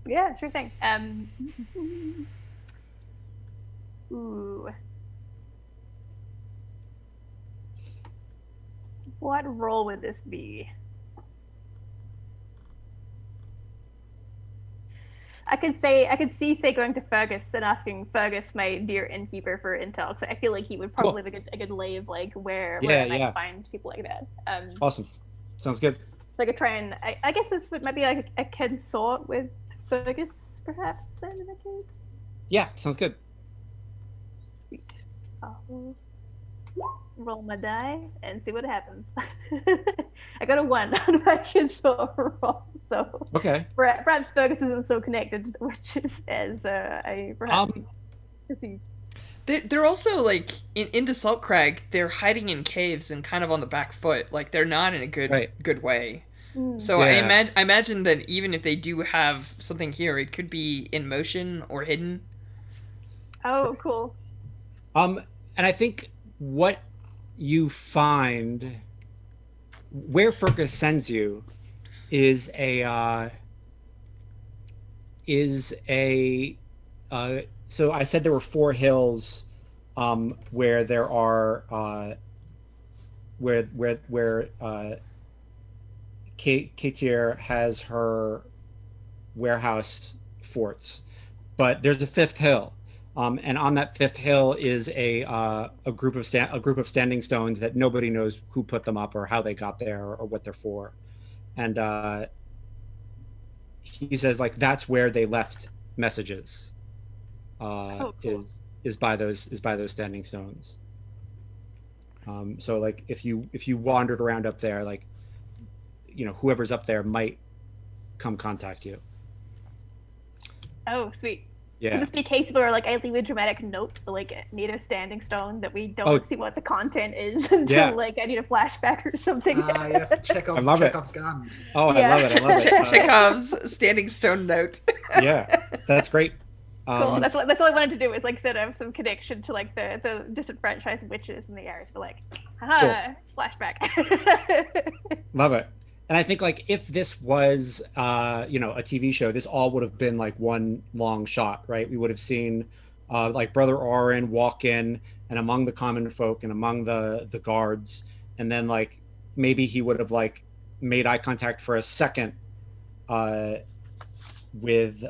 Speaker 3: Yeah, sure thing. Ooh. What role would this be? I could see going to Fergus and asking Fergus, my dear innkeeper, for intel, because I feel like he would probably have a good lay of like where I might find people like that.
Speaker 4: Awesome, sounds good.
Speaker 3: So I could try and I guess this might be like a consort with Fergus, perhaps, then in that case.
Speaker 4: Yeah, sounds good.
Speaker 3: Sweet. I'll roll my die and see what happens. I got a 1 on my consort roll, so
Speaker 4: okay.
Speaker 3: Perhaps Fergus isn't so connected to the witches as I perhaps perceived.
Speaker 1: They're also like in the Saltcrag. They're hiding in caves and kind of on the back foot. Like they're not in a good way. So
Speaker 4: Yeah.
Speaker 1: I imagine that even if they do have something here, it could be in motion or hidden.
Speaker 3: Oh, cool.
Speaker 4: And I think what you find where Fergus sends you is so I said there were 4 hills where there are where Katir has her warehouse forts, but there's a 5th hill, and on that 5th hill is a group of standing stones that nobody knows who put them up or how they got there or what they're for, and he says like that's where they left messages.
Speaker 3: Cool.
Speaker 4: Is by those standing stones. So like if you wandered around up there, like whoever's up there might come contact you.
Speaker 3: Oh, sweet.
Speaker 4: Yeah.
Speaker 3: Could this be a case where like I leave a dramatic note for like native standing stone that we don't see what the content is until like I need a flashback or something?
Speaker 2: Yes, Chekhov's gun.
Speaker 4: Oh,
Speaker 3: Yeah.
Speaker 4: I love it.
Speaker 1: Chekhov's standing stone note.
Speaker 4: Yeah, that's great.
Speaker 3: Cool. That's all I wanted to do, is like sort of some connection to like the disenfranchised witches in the area. So like, haha, flashback.
Speaker 4: Love it. And I think like if this was a TV show, this all would have been like one long shot, right? We would have seen like Brother Orin walk in and among the common folk and among the guards, and then like maybe he would have like made eye contact for a second uh, with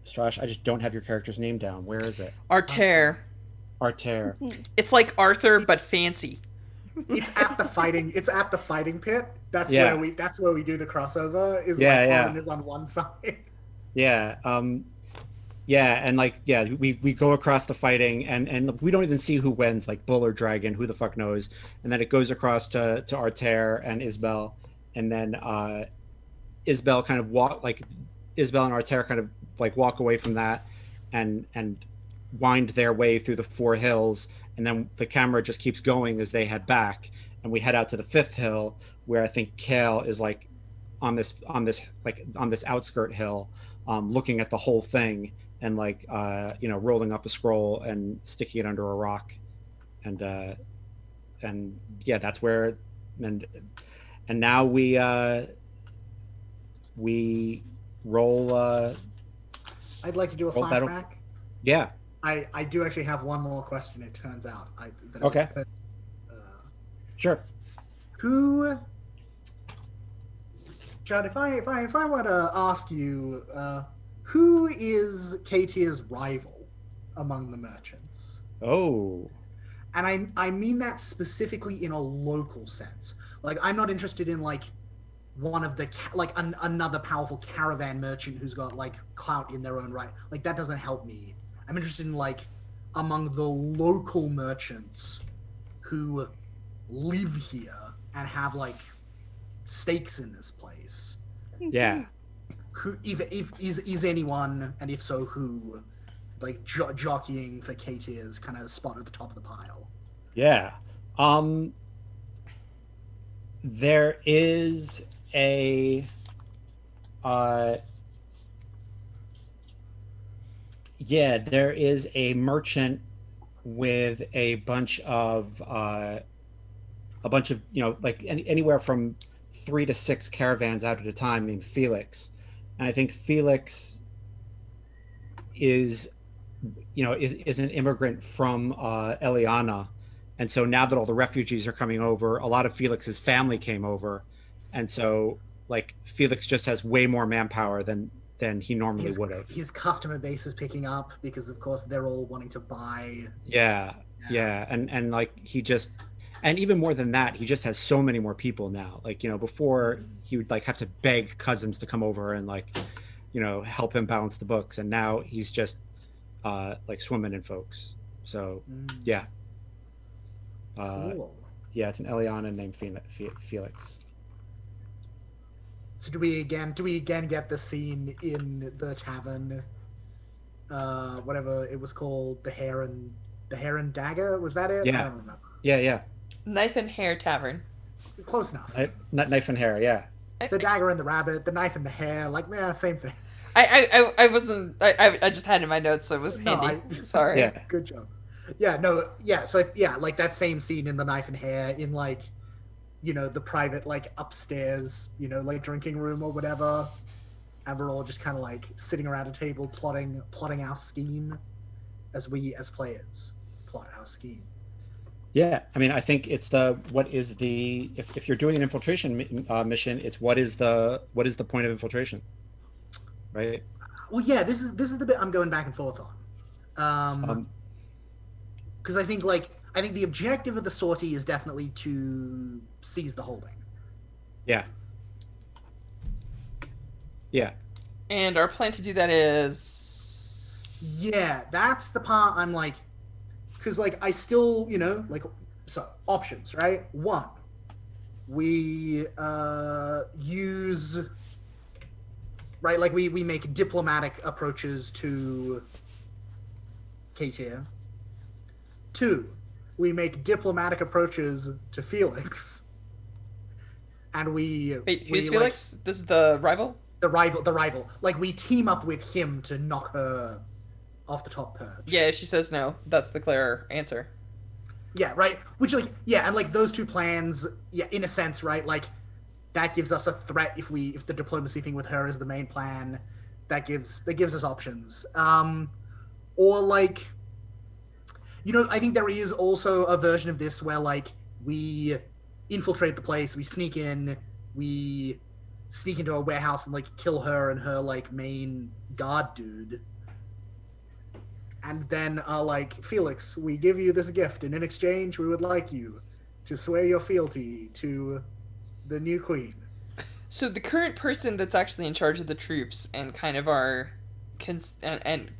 Speaker 4: Strash. I just don't have your character's name down. Where is it?
Speaker 1: Arter.
Speaker 4: Arter.
Speaker 1: It's like Arthur but fancy.
Speaker 2: It's at the fighting. It's at the fighting pit. That's
Speaker 4: Yeah.
Speaker 2: where we. That's where we do the crossover. Is
Speaker 4: Yeah,
Speaker 2: like
Speaker 4: yeah.
Speaker 2: Arden is on one side.
Speaker 4: Yeah. Yeah, and like we go across the fighting and we don't even see who wins, like bull or dragon, who the fuck knows. And then it goes across to Arter and Isbel, and then Isbel kind of Isbel and Arter kind of like walk away from that and wind their way through the four hills, and then the camera just keeps going as they head back, and we head out to the fifth hill where I think Kale is like on this outskirt hill, looking at the whole thing and like rolling up a scroll and sticking it under a rock, and yeah, that's where and now we roll
Speaker 2: I'd like to do a
Speaker 4: Roll battle.
Speaker 2: flashback.
Speaker 4: yeah.
Speaker 2: I do actually have one more question. It turns out. That is
Speaker 4: Okay.
Speaker 2: uh,
Speaker 4: Sure.
Speaker 2: Who, Judd? If I were to ask you, who is Katier's rival among the merchants?
Speaker 4: Oh.
Speaker 2: And I mean that specifically in a local sense. Like, I'm not interested in like one of the another powerful caravan merchant who's got like clout in their own right. Like, that doesn't help me. I'm interested in like among the local merchants who live here and have like stakes in this place.
Speaker 4: Yeah.
Speaker 2: Who, if is anyone, and if so, who, like jockeying for Katier's kind of spot at the top of the pile?
Speaker 4: Yeah. There is a there is a merchant with a bunch of like anywhere from 3 to 6 caravans out at a time named Felix. And I think Felix is an immigrant from Eliana. And so now that all the refugees are coming over, a lot of Felix's family came over. And so like Felix just has way more manpower than he normally would have.
Speaker 2: His customer base is picking up because, of course, they're all wanting to buy.
Speaker 4: Yeah. And like he just, and even more than that, he just has so many more people now. Like, before he would like have to beg cousins to come over and like, help him balance the books. And now he's just like swimming in folks. So yeah.
Speaker 2: Cool.
Speaker 4: Yeah, it's an Eliana named Felix.
Speaker 2: So do we again get the scene in the tavern, whatever it was called, the Hare and Dagger? Was that it?
Speaker 4: Yeah.
Speaker 2: I don't remember.
Speaker 4: Yeah.
Speaker 1: Knife and Hair Tavern.
Speaker 2: Close enough.
Speaker 4: Knife and hair. Yeah.
Speaker 2: The dagger and the rabbit, the knife and the hare, like, yeah, same thing.
Speaker 1: I wasn't. I just had it in my notes, so it was
Speaker 2: No,
Speaker 1: handy. Sorry.
Speaker 4: Yeah.
Speaker 2: Good job. Yeah, no, yeah, so yeah, like that same scene in the knife and hair in like, the private like upstairs, like drinking room or whatever, and we're all just kind of like sitting around a table plotting our scheme, as we as players plot our scheme.
Speaker 4: Yeah, I mean, I think it's if you're doing an infiltration mission, it's what is the point of infiltration, right?
Speaker 2: Well, yeah, this is the bit I'm going back and forth on, because I think the objective of the sortie is definitely to seize the holding.
Speaker 4: Yeah.
Speaker 1: And our plan to do that is.
Speaker 2: Yeah, that's the part I'm like, because like I still, so options, right? One, we use, right, like we make diplomatic approaches to Katier. Two, we make diplomatic approaches to Felix. And we
Speaker 1: Wait, who's
Speaker 2: we,
Speaker 1: Felix? This is the rival?
Speaker 2: the rival. Like, we team up with him to knock her off the top perch.
Speaker 1: Yeah, if she says no, that's the clear answer.
Speaker 2: Yeah, right. Which like and like those two plans, in a sense, right? Like that gives us a threat if the diplomacy thing with her is the main plan. That gives us options. Or like, I think there is also a version of this where like we infiltrate the place, we sneak into a warehouse and like kill her and her like main guard dude. And then like, Felix, we give you this gift, and in exchange, we would like you to swear your fealty to the new queen.
Speaker 1: So the current person that's actually in charge of the troops and kind of and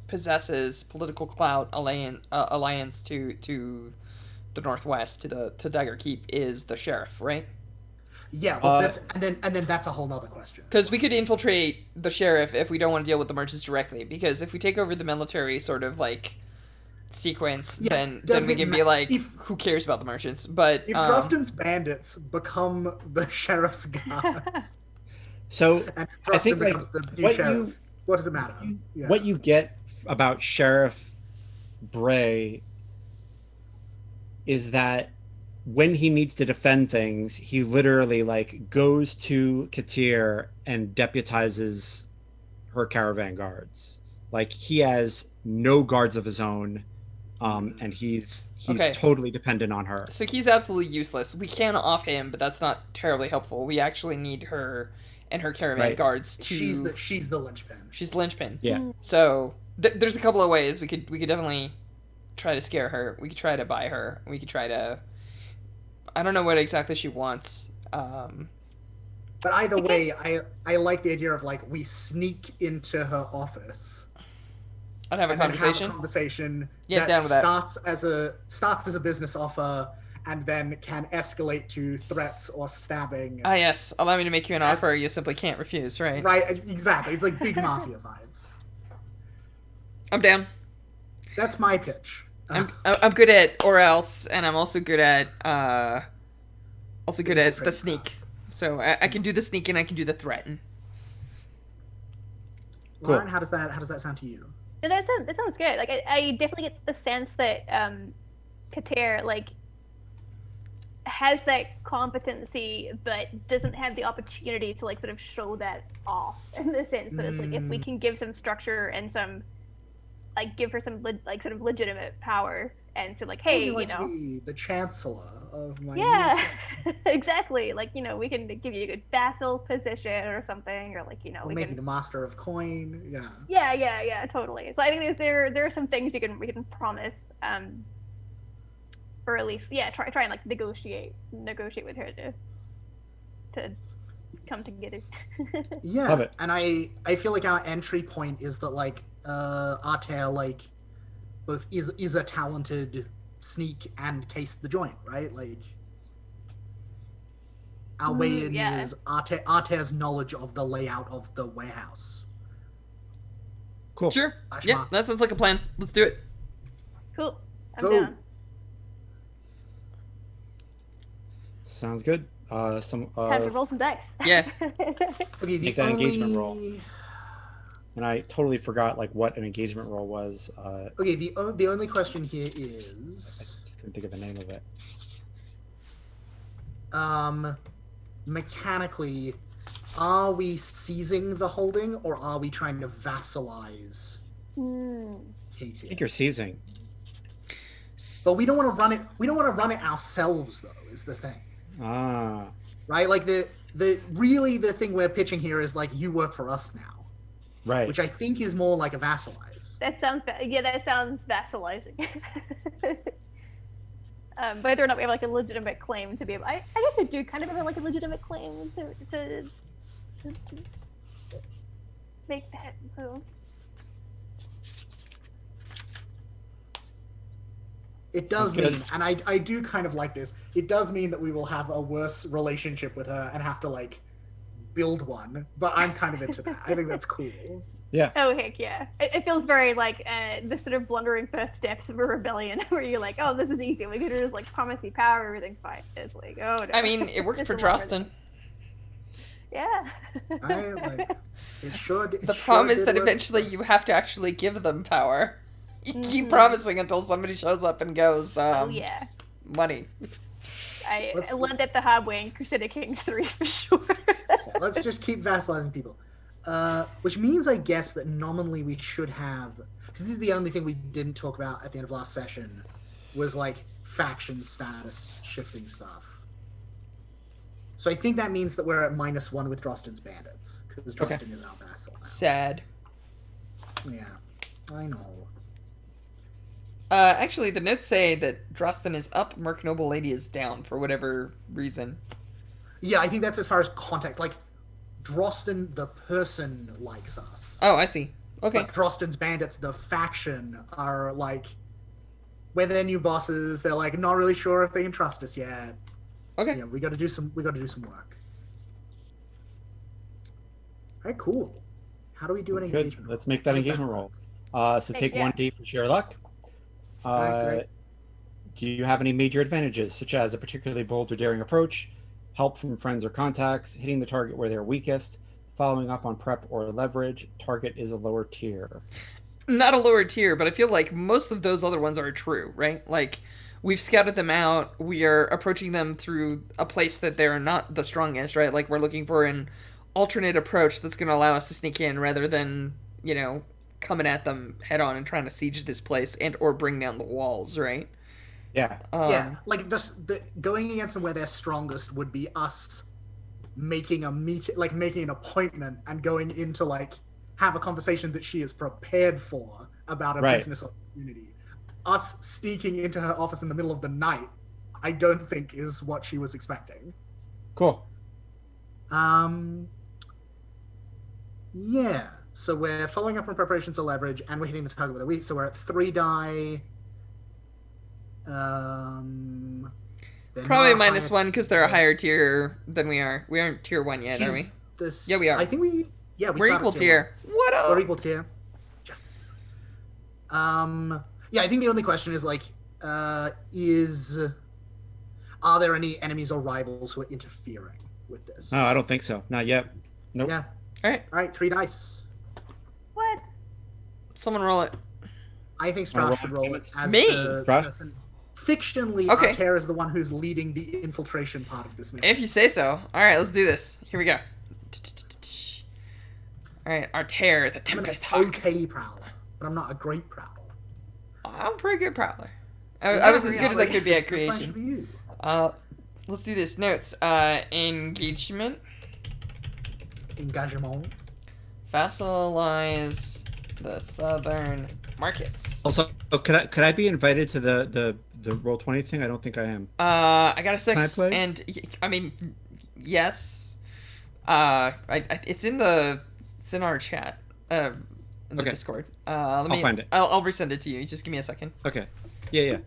Speaker 1: possesses political clout alliance to the northwest to Dagger Keep is the sheriff, right?
Speaker 2: Yeah, well, and then that's a whole nother question.
Speaker 1: Because we could infiltrate the sheriff if we don't want to deal with the merchants directly. Because if we take over the military sort of like sequence, then we can be like, who cares about the merchants? But
Speaker 2: if Drustin's bandits become the sheriff's guards,
Speaker 4: so
Speaker 2: and
Speaker 4: I think
Speaker 2: becomes the new sheriff, what does it matter?
Speaker 4: What you get about Sheriff Bray is that when he needs to defend things, he literally like goes to Katir and deputizes her caravan guards. Like he has no guards of his own, and he's totally dependent on her.
Speaker 1: So he's absolutely useless. We can off him, but that's not terribly helpful. We actually need her and her caravan guards to.
Speaker 2: She's the linchpin.
Speaker 1: She's the linchpin.
Speaker 4: Yeah.
Speaker 1: So there's a couple of ways we could definitely try to scare her. We could try to buy her. We could try to. I don't know what exactly she wants.
Speaker 2: But either way, I like the idea of like we sneak into her office.
Speaker 1: I'd have a conversation.
Speaker 2: That
Speaker 1: down with that.
Speaker 2: starts as a business offer and then can escalate to threats or stabbing.
Speaker 1: Ah, yes. Allow me to make you an offer you simply can't refuse, right?
Speaker 2: Right, exactly. It's like big mafia vibes.
Speaker 1: I'm down.
Speaker 2: That's my pitch.
Speaker 1: I'm good at or else, and I'm also good at the sneak. So I can do the sneak and I can do the threaten.
Speaker 2: Cool. Lauren, how does that sound to you?
Speaker 3: That sounds good. Like I definitely get the sense that Katir like has that competency, but doesn't have the opportunity to like sort of show that off in the sense that it's like if we can give some structure and some like give her some like sort of legitimate power and so like hey
Speaker 2: to be the chancellor of my
Speaker 3: exactly like we can give you a good vassal position or something or like
Speaker 2: we make you the master of coin.
Speaker 3: Yeah totally. So I think there are some things we can promise or at least try and like negotiate with her to come together.
Speaker 4: Love it.
Speaker 2: And I feel like our entry point is that like Artair like both is a talented sneak and case the joint, right? Like our way in is Artair's knowledge of the layout of the warehouse.
Speaker 4: Cool.
Speaker 1: Sure. Yeah, that sounds like a plan. Let's do it.
Speaker 3: Cool. I'm down.
Speaker 4: Sounds good.
Speaker 3: Time to roll some dice.
Speaker 1: Yeah.
Speaker 2: Okay,
Speaker 4: make that engagement roll. And I totally forgot like what an engagement roll was.
Speaker 2: Okay, the only question here is
Speaker 4: I just couldn't think of the name of it.
Speaker 2: Mechanically, are we seizing the holding or are we trying to vassalize Katie?
Speaker 4: I think you're seizing.
Speaker 2: But we don't want to run it. We don't want to run it ourselves, though. Is the thing.
Speaker 4: Ah.
Speaker 2: Right, like the thing we're pitching here is like you work for us now.
Speaker 4: Right.
Speaker 2: Which I think is more like a vassalize.
Speaker 3: That sounds vassalizing. Whether or not we have like a legitimate claim to be able, I guess I do kind of have like a legitimate claim to make that move.
Speaker 2: It does mean, and I do kind of like this, it does mean that we will have a worse relationship with her and have to, like, build one, but I'm kind of into that. I think that's cool.
Speaker 4: Yeah.
Speaker 3: Oh, heck yeah. It feels very like the sort of blundering first steps of a rebellion where you're like, oh, this is easy. We could just, like, promise you power, everything's fine. It's like, oh, no.
Speaker 1: I mean, it worked for Drostin.
Speaker 3: Yeah.
Speaker 2: It should.
Speaker 1: The problem is that eventually you have to actually give them power. You keep promising until somebody shows up and goes,
Speaker 3: Oh yeah.
Speaker 1: money.
Speaker 3: I
Speaker 2: Let's-
Speaker 3: learned at the Hobway in Crusader Kings 3 for sure.
Speaker 2: Let's just keep vassalizing people. Which means, I guess, that nominally we should have, because this is the only thing we didn't talk about at the end of last session, was like faction status shifting stuff. So I think that means that we're at -1 with Drosten's bandits, because
Speaker 4: Okay.
Speaker 2: Drosten is our vassal now.
Speaker 1: Sad.
Speaker 2: Yeah, I know.
Speaker 1: Actually, the notes say that Drosten is up, Merc Noble Lady is down for whatever reason.
Speaker 2: Yeah, I think that's as far as context. Like, Drosten, the person, likes us.
Speaker 1: Oh, I see. Okay.
Speaker 2: But Drosten's bandits, the faction, are like, when they're new bosses, they're like not really sure if they can trust us yet.
Speaker 1: Okay.
Speaker 2: Yeah, we got to do some work. All right, cool. How do we do an
Speaker 4: Good.
Speaker 2: engagement?
Speaker 4: Let's make that
Speaker 2: What is
Speaker 4: engagement roll. So take
Speaker 3: Yeah.
Speaker 4: 1d for sheer luck.
Speaker 2: Great.
Speaker 4: Do you have any major advantages, such as a particularly bold or daring approach, help from friends or contacts, hitting the target where they're weakest, following up on prep or leverage, target is a lower tier?
Speaker 1: Not a lower tier, but I feel like most of those other ones are true, right? Like, we've scouted them out, we are approaching them through a place that they're not the strongest, right? Like, we're looking for an alternate approach that's going to allow us to sneak in rather than, you know, coming at them head on and trying to siege this place and or bring down the walls, right?
Speaker 4: Yeah.
Speaker 2: Yeah, like the going against them where they're strongest would be us making a meeting, like making an appointment and going in to like have a conversation that she is prepared for about a
Speaker 4: Right.
Speaker 2: business opportunity. Us sneaking into her office in the middle of the night, I don't think is what she was expecting.
Speaker 4: Cool.
Speaker 2: Yeah. So we're following up on preparations or leverage, and we're hitting the target with a weak. So we're at 3 die. They're
Speaker 1: Probably
Speaker 2: not
Speaker 1: -1
Speaker 2: higher
Speaker 1: because they're a higher tier than we are. We aren't tier 1 yet, are we?
Speaker 2: She's this-
Speaker 1: Yeah, we are.
Speaker 2: I think we. Yeah, we
Speaker 1: We're
Speaker 2: started
Speaker 1: equal
Speaker 2: tier
Speaker 1: tier. What
Speaker 2: one.
Speaker 1: up?
Speaker 2: We're equal tier. Yes. Yeah, I think the only question is like, are there any enemies or rivals who are interfering with this?
Speaker 4: No, I don't think so. Not yet. Nope.
Speaker 2: Yeah.
Speaker 1: All right,
Speaker 2: All right, 3 dice.
Speaker 3: What?
Speaker 1: someone roll it.
Speaker 2: I think
Speaker 4: Wanna roll
Speaker 2: Strash should
Speaker 4: it?
Speaker 2: roll it as
Speaker 1: Me?
Speaker 2: the
Speaker 4: Strash?
Speaker 2: person. Fictionally,
Speaker 1: Okay.
Speaker 2: Altair is the one who's leading the infiltration part of this mission.
Speaker 1: If you say so. All right, let's do this. Here we go. All right, Artair, the
Speaker 2: I'm an
Speaker 1: Tempest Hawk.
Speaker 2: okay prowler, but I'm not a great prowler.
Speaker 1: I'm a pretty good prowler. I was as good as I could be at
Speaker 2: This one
Speaker 1: creation.
Speaker 2: should be you.
Speaker 1: Let's do this. Notes. Engagement.
Speaker 2: Engagement.
Speaker 1: Vassalize the southern markets.
Speaker 4: Also, could I be invited to the Roll20 thing? I don't think I am.
Speaker 1: I got a 6,
Speaker 4: play?
Speaker 1: and I mean, yes. It's in our chat. In the
Speaker 4: Okay.
Speaker 1: Discord. Let me
Speaker 4: find it.
Speaker 1: I'll resend it to you. Just give me a second.
Speaker 4: Okay. Yeah.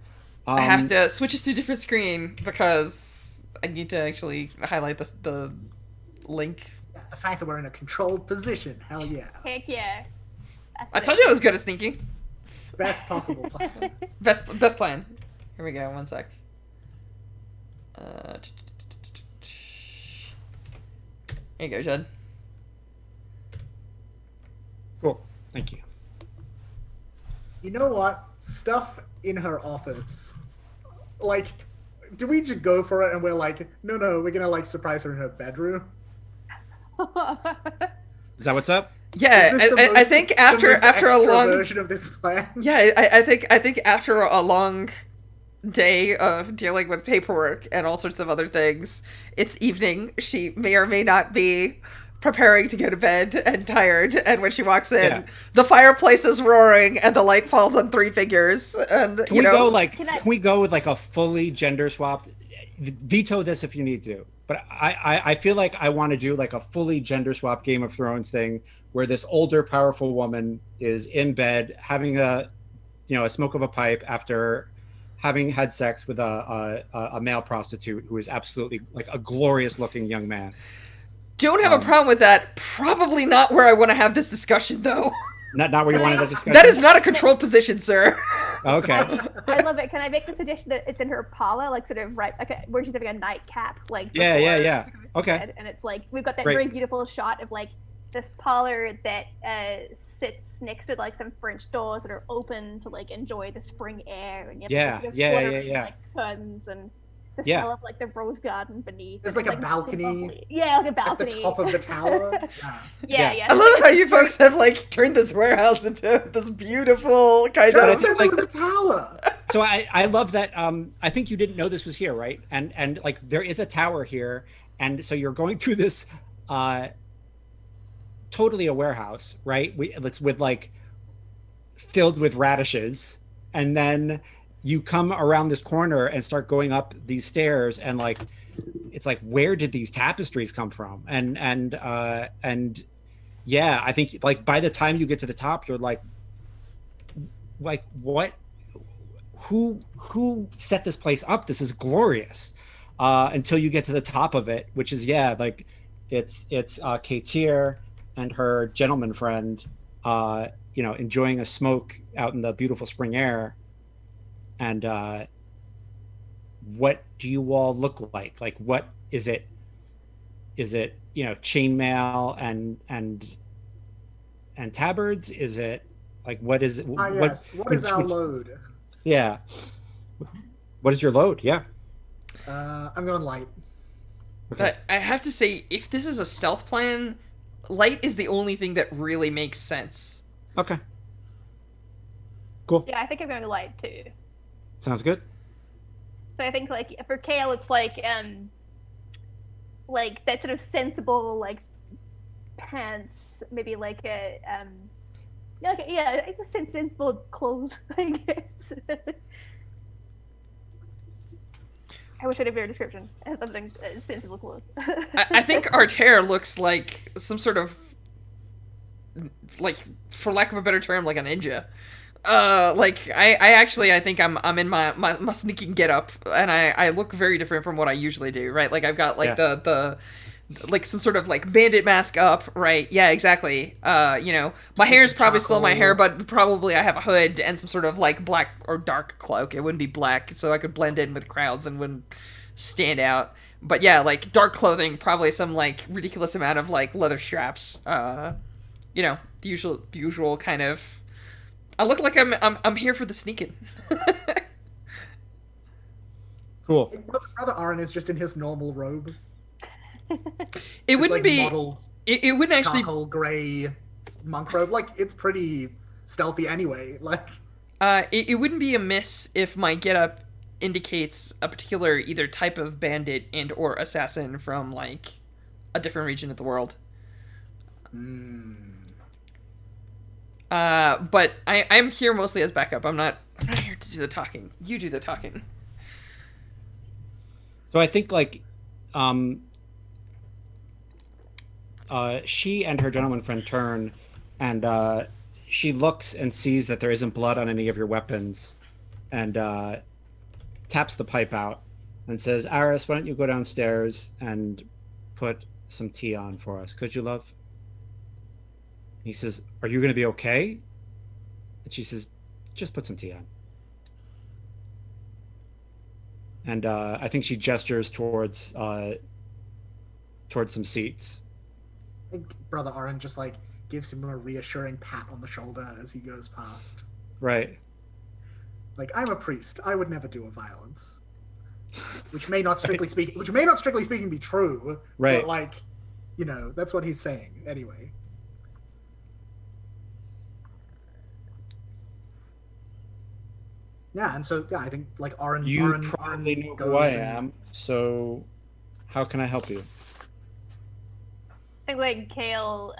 Speaker 1: I have to switch this to a different screen because I need to actually highlight the link.
Speaker 2: Yeah, the fact that we're in a controlled position, hell yeah.
Speaker 3: Heck yeah. That's
Speaker 1: I
Speaker 3: it.
Speaker 1: told you I was good at sneaking.
Speaker 2: Best possible plan.
Speaker 1: Best plan. Here we go. One sec. Here you go, Judd.
Speaker 4: Cool. Thank you.
Speaker 2: You know what? Stuff in her office. Like, do we just go for it and we're like, no, we're gonna like surprise her in her bedroom?
Speaker 4: Is that what's up?
Speaker 1: Yeah,
Speaker 2: Is this the
Speaker 1: I
Speaker 2: most-
Speaker 1: think
Speaker 2: the
Speaker 1: after
Speaker 2: most
Speaker 1: a
Speaker 2: extra
Speaker 1: long
Speaker 2: version of this plan.
Speaker 1: yeah, I think after a long day of dealing with paperwork and all sorts of other things, it's evening. She may or may not be preparing to go to bed and tired, and when she walks in,
Speaker 4: Yeah.
Speaker 1: the fireplace is roaring and the light falls on 3 figures. And
Speaker 4: Can
Speaker 1: you
Speaker 4: we
Speaker 1: know,
Speaker 4: go like?
Speaker 3: Can
Speaker 4: Can,
Speaker 3: I-
Speaker 4: we go with like a fully gender swapped? Veto this if you need to. But I feel like I want to do like a fully gender swap Game of Thrones thing where this older, powerful woman is in bed having a smoke of a pipe after having had sex with a male prostitute who is absolutely like a glorious looking young man.
Speaker 1: don't have a problem with that. Probably not where I want to have this discussion, though.
Speaker 4: Not where you wanted to discuss.
Speaker 1: That is not a controlled position, sir.
Speaker 4: Okay.
Speaker 3: I love it. Can I make the suggestion that it's in her pala, like sort of right, okay, where she's having a nightcap, like
Speaker 4: Yeah.
Speaker 3: before
Speaker 4: Okay.
Speaker 3: bed, and it's like we've got that
Speaker 4: Great.
Speaker 3: very beautiful shot of like this parlor that sits next to like some French doors that are open to like enjoy the spring air, and you have
Speaker 4: Yeah,
Speaker 3: like, sort of
Speaker 4: yeah,
Speaker 3: fluttering,
Speaker 4: yeah.
Speaker 3: like curtains and the
Speaker 4: Yeah.
Speaker 3: smell of like the rose garden beneath.
Speaker 2: There's
Speaker 3: It's,
Speaker 2: like a balcony
Speaker 3: lovely. Yeah, like a
Speaker 2: at
Speaker 3: balcony
Speaker 2: the top of the tower. Yeah.
Speaker 3: yeah,
Speaker 4: Yeah.
Speaker 1: I love how you
Speaker 3: It's very-
Speaker 1: folks have like turned this warehouse into this beautiful kind
Speaker 2: John
Speaker 1: of.
Speaker 2: said there was a tower.
Speaker 4: So I love that. I think you didn't know this was here, right? And like there is a tower here, and so you're going through this, totally a warehouse, right? It's with like filled with radishes, and then you come around this corner and start going up these stairs, and like it's like, where did these tapestries come from? And yeah, I think like by the time you get to the top, you're like what? Who set this place up? This is glorious. Until you get to the top of it, which is like it's Katir and her gentleman friend, enjoying a smoke out in the beautiful spring air. And what do you all look like? Like, what is it? Is it chainmail and tabards? Is it like what is it?
Speaker 2: Yes. What is our load?
Speaker 4: Yeah. What is your load? Yeah.
Speaker 2: I'm going light.
Speaker 4: Okay.
Speaker 1: I have to say, if this is a stealth plan, light is the only thing that really makes sense.
Speaker 4: Okay. Cool.
Speaker 3: Yeah, I think I'm going to light too.
Speaker 4: Sounds good.
Speaker 3: So I think like for Kale, it's like that sort of sensible like pants, maybe like a it's a sensible clothes, I guess. I wish I had a better description. Something sensible clothes.
Speaker 1: I think Artair looks like some sort of, like, for lack of a better term, like a ninja. I think I'm in my sneaking getup, and I look very different from what I usually do, right? Like I've got like the like some sort of like bandit mask up, right? Yeah, exactly. My hair's probably still my hair, but probably I have a hood and some sort of like black or dark cloak. It wouldn't be black, so I could blend in with crowds and wouldn't stand out. But yeah, like dark clothing, probably some like ridiculous amount of like leather straps. The usual kind of. I look like I'm here for the sneaking.
Speaker 4: Cool.
Speaker 2: Brother Aaron is just in his normal robe.
Speaker 1: It wouldn't
Speaker 2: like
Speaker 1: be.
Speaker 2: Modeled
Speaker 1: It wouldn't actually.
Speaker 2: charcoal gray monk robe. Like it's pretty stealthy anyway. Like
Speaker 1: It wouldn't be amiss if my getup indicates a particular either type of bandit and or assassin from like a different region of the world. But I'm here mostly as backup. I'm not here to do the talking. You do the talking.
Speaker 4: So I think like she and her gentleman friend turn, and she looks and sees that there isn't blood on any of your weapons, and taps the pipe out and says, Aris, why don't you go downstairs and put some tea on for us? Could you, love? He says, are you going to be okay? And she says, just put some tea on. And I think she gestures towards some seats.
Speaker 2: I think Brother Aaron just like gives him a reassuring pat on the shoulder as he goes past.
Speaker 4: Right.
Speaker 2: Like, I'm a priest. I would never do a violence. Which may not strictly speaking be true.
Speaker 4: Right.
Speaker 2: But like, that's what he's saying anyway. Yeah, and so I think like Aaron.
Speaker 4: You
Speaker 2: Aaron,
Speaker 4: probably
Speaker 2: Aaron
Speaker 4: know
Speaker 2: goes
Speaker 4: who I
Speaker 2: and-
Speaker 4: am, so how can I help you?
Speaker 3: I think like Kale,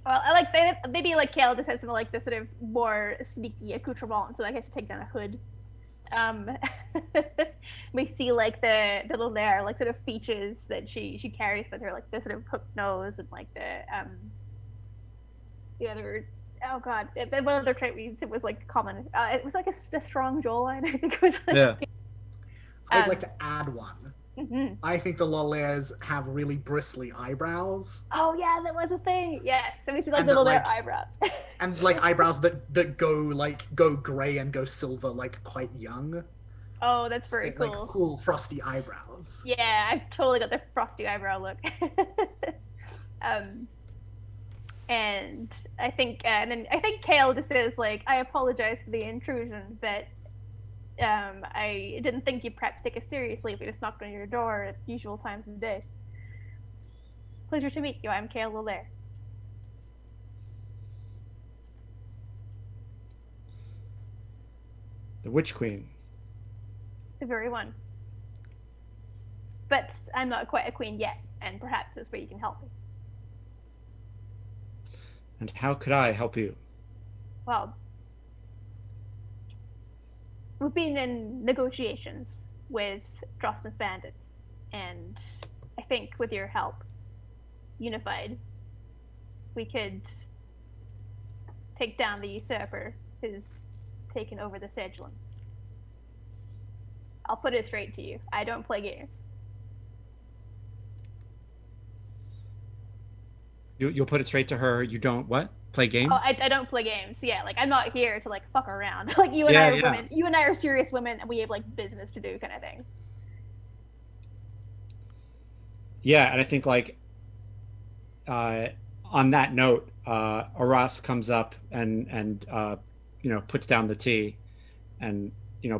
Speaker 3: well, I like maybe like Kale just has some like this sort of more sneaky accoutrement, so I guess to take down a hood. We see like the little there like sort of features that she carries with her, like the sort of hooked nose and like the other. Oh god, one of their trait we said was like common. It was like a strong jawline. I think it was like.
Speaker 4: Yeah.
Speaker 2: I'd like to add one.
Speaker 3: Mhm.
Speaker 2: I think the Lolaires have really bristly eyebrows.
Speaker 3: Oh yeah, that was a thing. Yes, so we see like
Speaker 2: And
Speaker 3: little
Speaker 2: that,
Speaker 3: their
Speaker 2: like-
Speaker 3: eyebrows.
Speaker 2: And like eyebrows that go gray and go silver like quite young.
Speaker 3: Oh, that's very
Speaker 2: Like
Speaker 3: cool.
Speaker 2: cool frosty eyebrows.
Speaker 3: Yeah, I've totally got the frosty eyebrow look. And I think Kale just says like, I apologize for the intrusion, but I didn't think you'd perhaps take us seriously if we just knocked on your door at usual times of day. Pleasure to meet you. I'm Kale Lelaire.
Speaker 4: The Witch Queen.
Speaker 3: The very one. But I'm not quite a queen yet, and perhaps that's where you can help me.
Speaker 4: And how could I help you?
Speaker 3: Well, we've been in negotiations with Drossman's bandits, and I think with your help, unified, we could take down the usurper who's taken over the Sedgeland. I'll put it straight to you. I don't play games.
Speaker 4: You'll put it straight to her. You don't what? Play games?
Speaker 3: Oh, I don't play games. Yeah, like I'm not here to like fuck around. Like you and
Speaker 4: Yeah,
Speaker 3: I are
Speaker 4: yeah.
Speaker 3: women. You and I are serious women, and we have like business to do, kind of thing.
Speaker 4: Yeah, and I think like on that note, Aras comes up and puts down the tea, and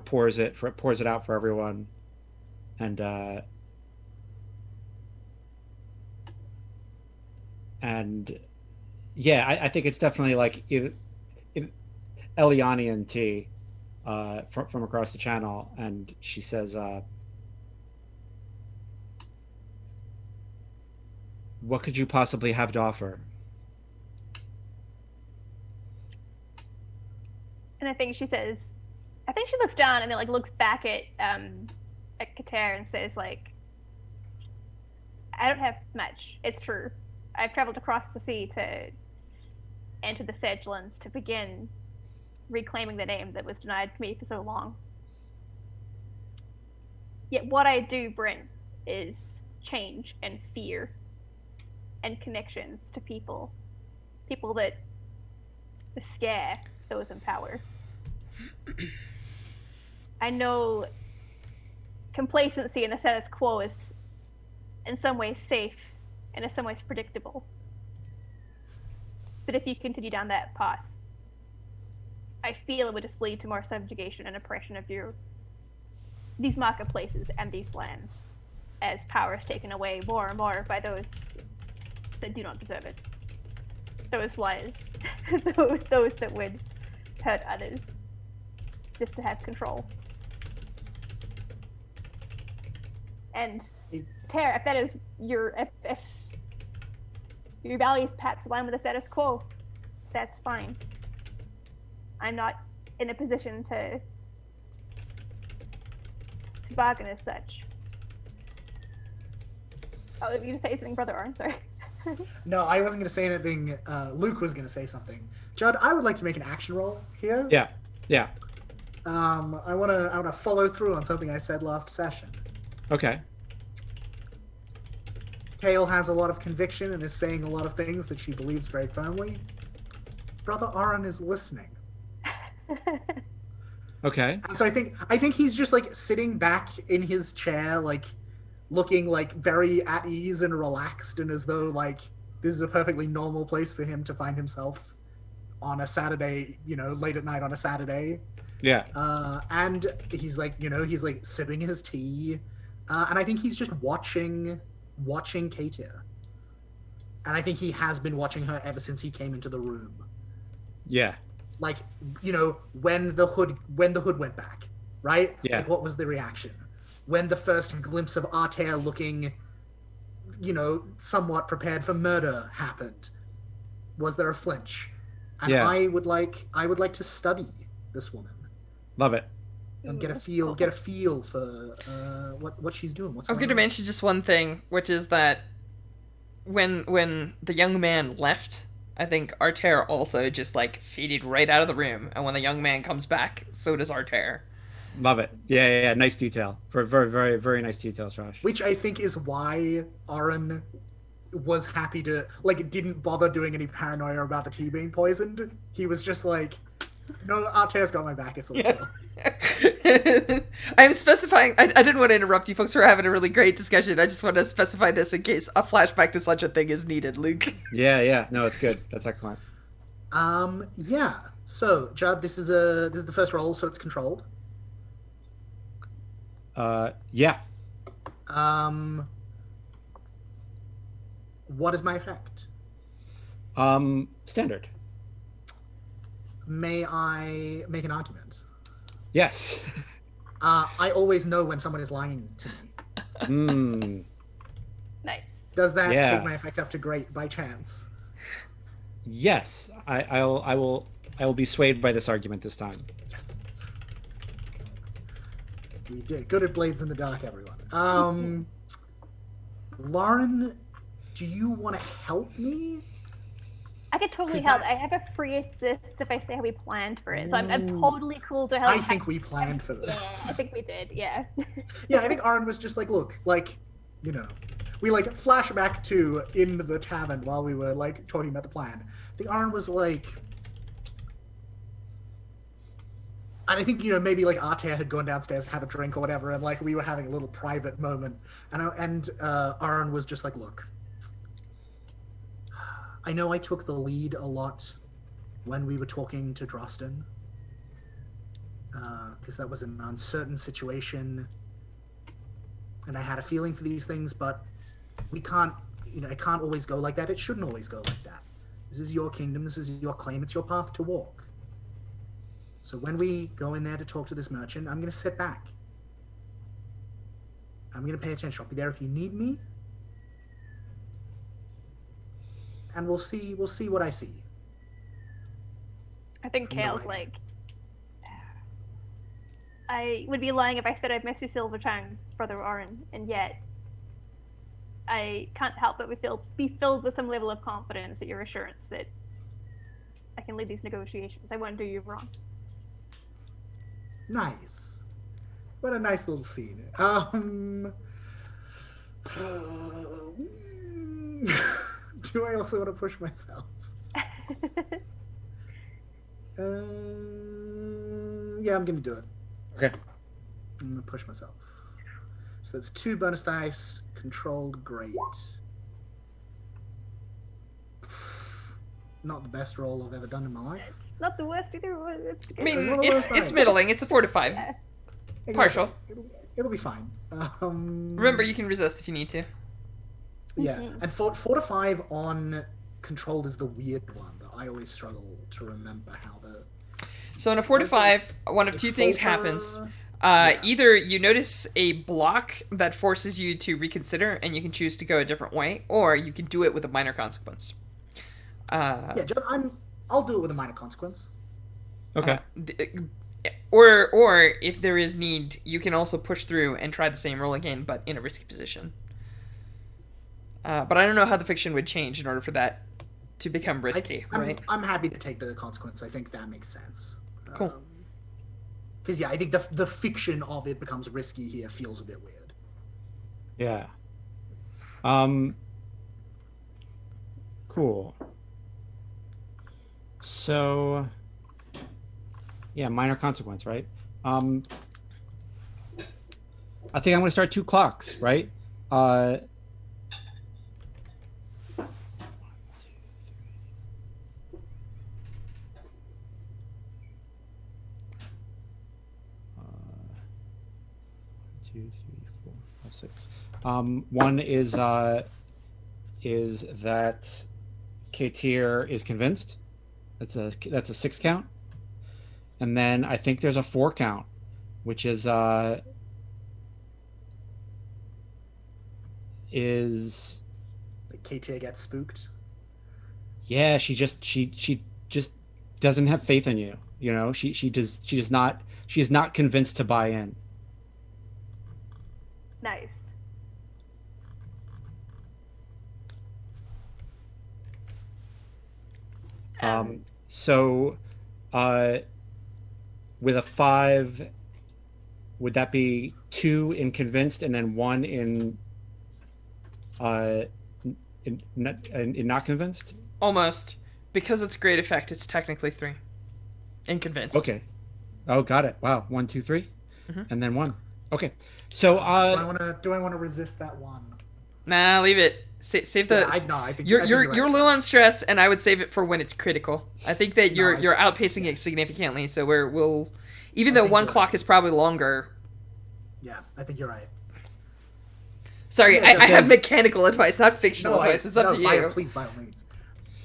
Speaker 4: pours it out for everyone, and yeah, I think it's definitely like Elianian tea from across the channel, and she says, "What could you possibly have to offer?"
Speaker 3: And I think she looks down and then like looks back at Kater and says like, I don't have much. It's true. I've traveled across the sea to enter the Sedgelands to begin reclaiming the name that was denied to me for so long. Yet what I do bring is change and fear and connections to people that scare those in power. I know complacency in the status quo is in some ways safe and in some ways predictable. But if you continue down that path, I feel it would just lead to more subjugation and oppression of these marketplaces and these lands, as power is taken away more and more by those that do not deserve it. Those liars, those that would hurt others just to have control. And Tara, if that is if your values perhaps align with the status quo, that's fine. I'm not in a position to bargain as such. Oh, you just say something, Brother Arn, sorry.
Speaker 2: No, I wasn't going to say anything. Luke was going to say something. Judd, I would like to make an action roll here.
Speaker 4: Yeah.
Speaker 2: I want to follow through on something I said last session.
Speaker 4: Okay.
Speaker 2: Kale has a lot of conviction and is saying a lot of things that she believes very firmly. Brother Aron is listening.
Speaker 4: Okay.
Speaker 2: And so I think he's just like sitting back in his chair, like looking like very at ease and relaxed, and as though like this is a perfectly normal place for him to find himself on a Saturday, late at night on a Saturday.
Speaker 4: Yeah.
Speaker 2: And he's like, he's like sipping his tea, and I think he's just watching Katia. And I think he has been watching her ever since he came into the room.
Speaker 4: Yeah.
Speaker 2: Like, when the hood went back, right?
Speaker 4: Yeah.
Speaker 2: Like, what was the reaction? When the first glimpse of Artair looking, somewhat prepared for murder happened, was there a flinch? And
Speaker 4: Yeah.
Speaker 2: I would like to study this woman
Speaker 4: Love it.
Speaker 2: and get a feel for what she's doing. What's
Speaker 1: I'm
Speaker 2: going
Speaker 1: going to
Speaker 2: on.
Speaker 1: mention just one thing, which is that when the young man left, I think Artair also just like faded right out of the room, and when the young man comes back, so does Artair.
Speaker 4: Love it. Yeah. Nice detail. Very, very, very nice details, Josh.
Speaker 2: Which I think is why Aaron was happy to, like, didn't bother doing any paranoia about the tea being poisoned. He was just like, Artair's got my back, it's all chill.
Speaker 1: I'm specifying. I didn't want to interrupt you folks. We're having a really great discussion. I just want to specify this in case a flashback to such a thing is needed, Luke.
Speaker 4: Yeah. No, it's good. That's excellent.
Speaker 2: Yeah. So, Judd, this is the first roll, so it's controlled.
Speaker 4: Yeah.
Speaker 2: What is my effect?
Speaker 4: Standard.
Speaker 2: May I make an argument?
Speaker 4: Yes.
Speaker 2: I always know when someone is lying to me.
Speaker 3: Nice.
Speaker 2: Does that
Speaker 4: Yeah.
Speaker 2: take my effect up to great by chance?
Speaker 4: Yes. I will be swayed by this argument this time.
Speaker 2: Yes. We did good at Blades in the Dark, everyone. Lauren, do you want to help me?
Speaker 3: I could totally
Speaker 2: 'Cause
Speaker 3: help.
Speaker 2: that-
Speaker 3: I have a free assist if I say how we planned for it, so I'm totally cool to help.
Speaker 2: I think we planned for
Speaker 3: Yeah, I
Speaker 2: this.
Speaker 3: think we did. Yeah.
Speaker 2: Yeah, I think Aaron was just like, look, like, you know, we like flash back to in the tavern while we were like talking about the plan. I think Aaron was like, and I think, you know, maybe like Arte had gone downstairs to have a drink or whatever, and like we were having a little private moment, and Aaron was just like, look, I know I took the lead a lot when we were talking to Drosten, because that was an uncertain situation, and I had a feeling for these things, but we can't, you know, it can't always go like that. It shouldn't always go like that. This is your kingdom. This is your claim. It's your path to walk. So when we go in there to talk to this merchant, I'm going to sit back. I'm going to pay attention. I'll be there if you need me. And we'll see what I see.
Speaker 3: I think
Speaker 2: From the
Speaker 3: Kale's
Speaker 2: writing.
Speaker 3: like, I would be lying if I said I'd miss you, Silvertongue, Brother Orin, and yet I can't help but be filled with some level of confidence at your assurance that I can lead these negotiations. I won't do you wrong.
Speaker 2: Nice. What a nice little scene. Do I also want to push myself? Yeah, I'm gonna do it.
Speaker 4: Okay.
Speaker 2: I'm gonna push myself. So that's 2 bonus dice, controlled, great. Not the best roll I've ever done in my life.
Speaker 3: It's not the worst either. It's
Speaker 1: I mean,
Speaker 2: Well,
Speaker 1: it's
Speaker 2: fine.
Speaker 1: middling. It's a 4 to 5.
Speaker 3: Yeah.
Speaker 1: Partial.
Speaker 2: It'll be fine.
Speaker 1: Remember, you can resist if you need to.
Speaker 2: Yeah,
Speaker 3: Mhm.
Speaker 2: and 4 to 5 on controlled is the weird one that I always struggle to remember how the.
Speaker 1: So in a 4 to 5, one of two things
Speaker 2: Falter-
Speaker 1: happens.
Speaker 2: Yeah.
Speaker 1: Either you notice a block that forces you to reconsider, and you can choose to go a different way, or you can do it with a minor consequence.
Speaker 2: Yeah, John, I'll do it with a minor consequence.
Speaker 4: Okay.
Speaker 1: Or if there is need, you can also push through and try the same roll again, but in a risky position. But I don't know how the fiction would change in order for that to become risky, right?
Speaker 2: I'm happy to take the consequence. I think that makes sense.
Speaker 1: Cool.
Speaker 2: Because yeah, I think the fiction of it becomes risky here feels a bit weird.
Speaker 4: Yeah. Cool. So, yeah, minor consequence, right? I think I'm going to start 2 clocks, right? Two, three, four, five, six. One is that Katir is convinced. That's a 6 count, and then I think there's a 4 count, which is
Speaker 2: Like KTA gets spooked.
Speaker 4: yeah, she just doesn't have faith in you. You know, she is not convinced to buy in.
Speaker 3: Nice.
Speaker 4: So, with a 5, would that be 2 in convinced and then 1 in not convinced?
Speaker 1: Almost. Because it's great effect, it's technically 3. And convinced.
Speaker 4: Okay. Oh, got it. Wow. 1, 2, 3,
Speaker 1: Mhm.
Speaker 4: and then 1. Okay. So
Speaker 2: Do I want to resist that one?
Speaker 1: Nah, leave it. Save the.
Speaker 2: Yeah, I no, I think
Speaker 1: You're
Speaker 2: I think
Speaker 1: you're
Speaker 2: right,
Speaker 1: you're
Speaker 2: Scott.
Speaker 1: low on stress, and I would save it for when it's critical. I think that
Speaker 2: No,
Speaker 1: you're outpacing it significantly, so we'll even
Speaker 2: I
Speaker 1: though
Speaker 2: think
Speaker 1: one
Speaker 2: you're
Speaker 1: clock
Speaker 2: right.
Speaker 1: is probably longer.
Speaker 2: Yeah, I think you're right.
Speaker 1: Sorry,
Speaker 2: Yeah,
Speaker 1: I have
Speaker 4: says-
Speaker 1: mechanical advice, not fictional advice. It's up to you.
Speaker 2: Please, by all means.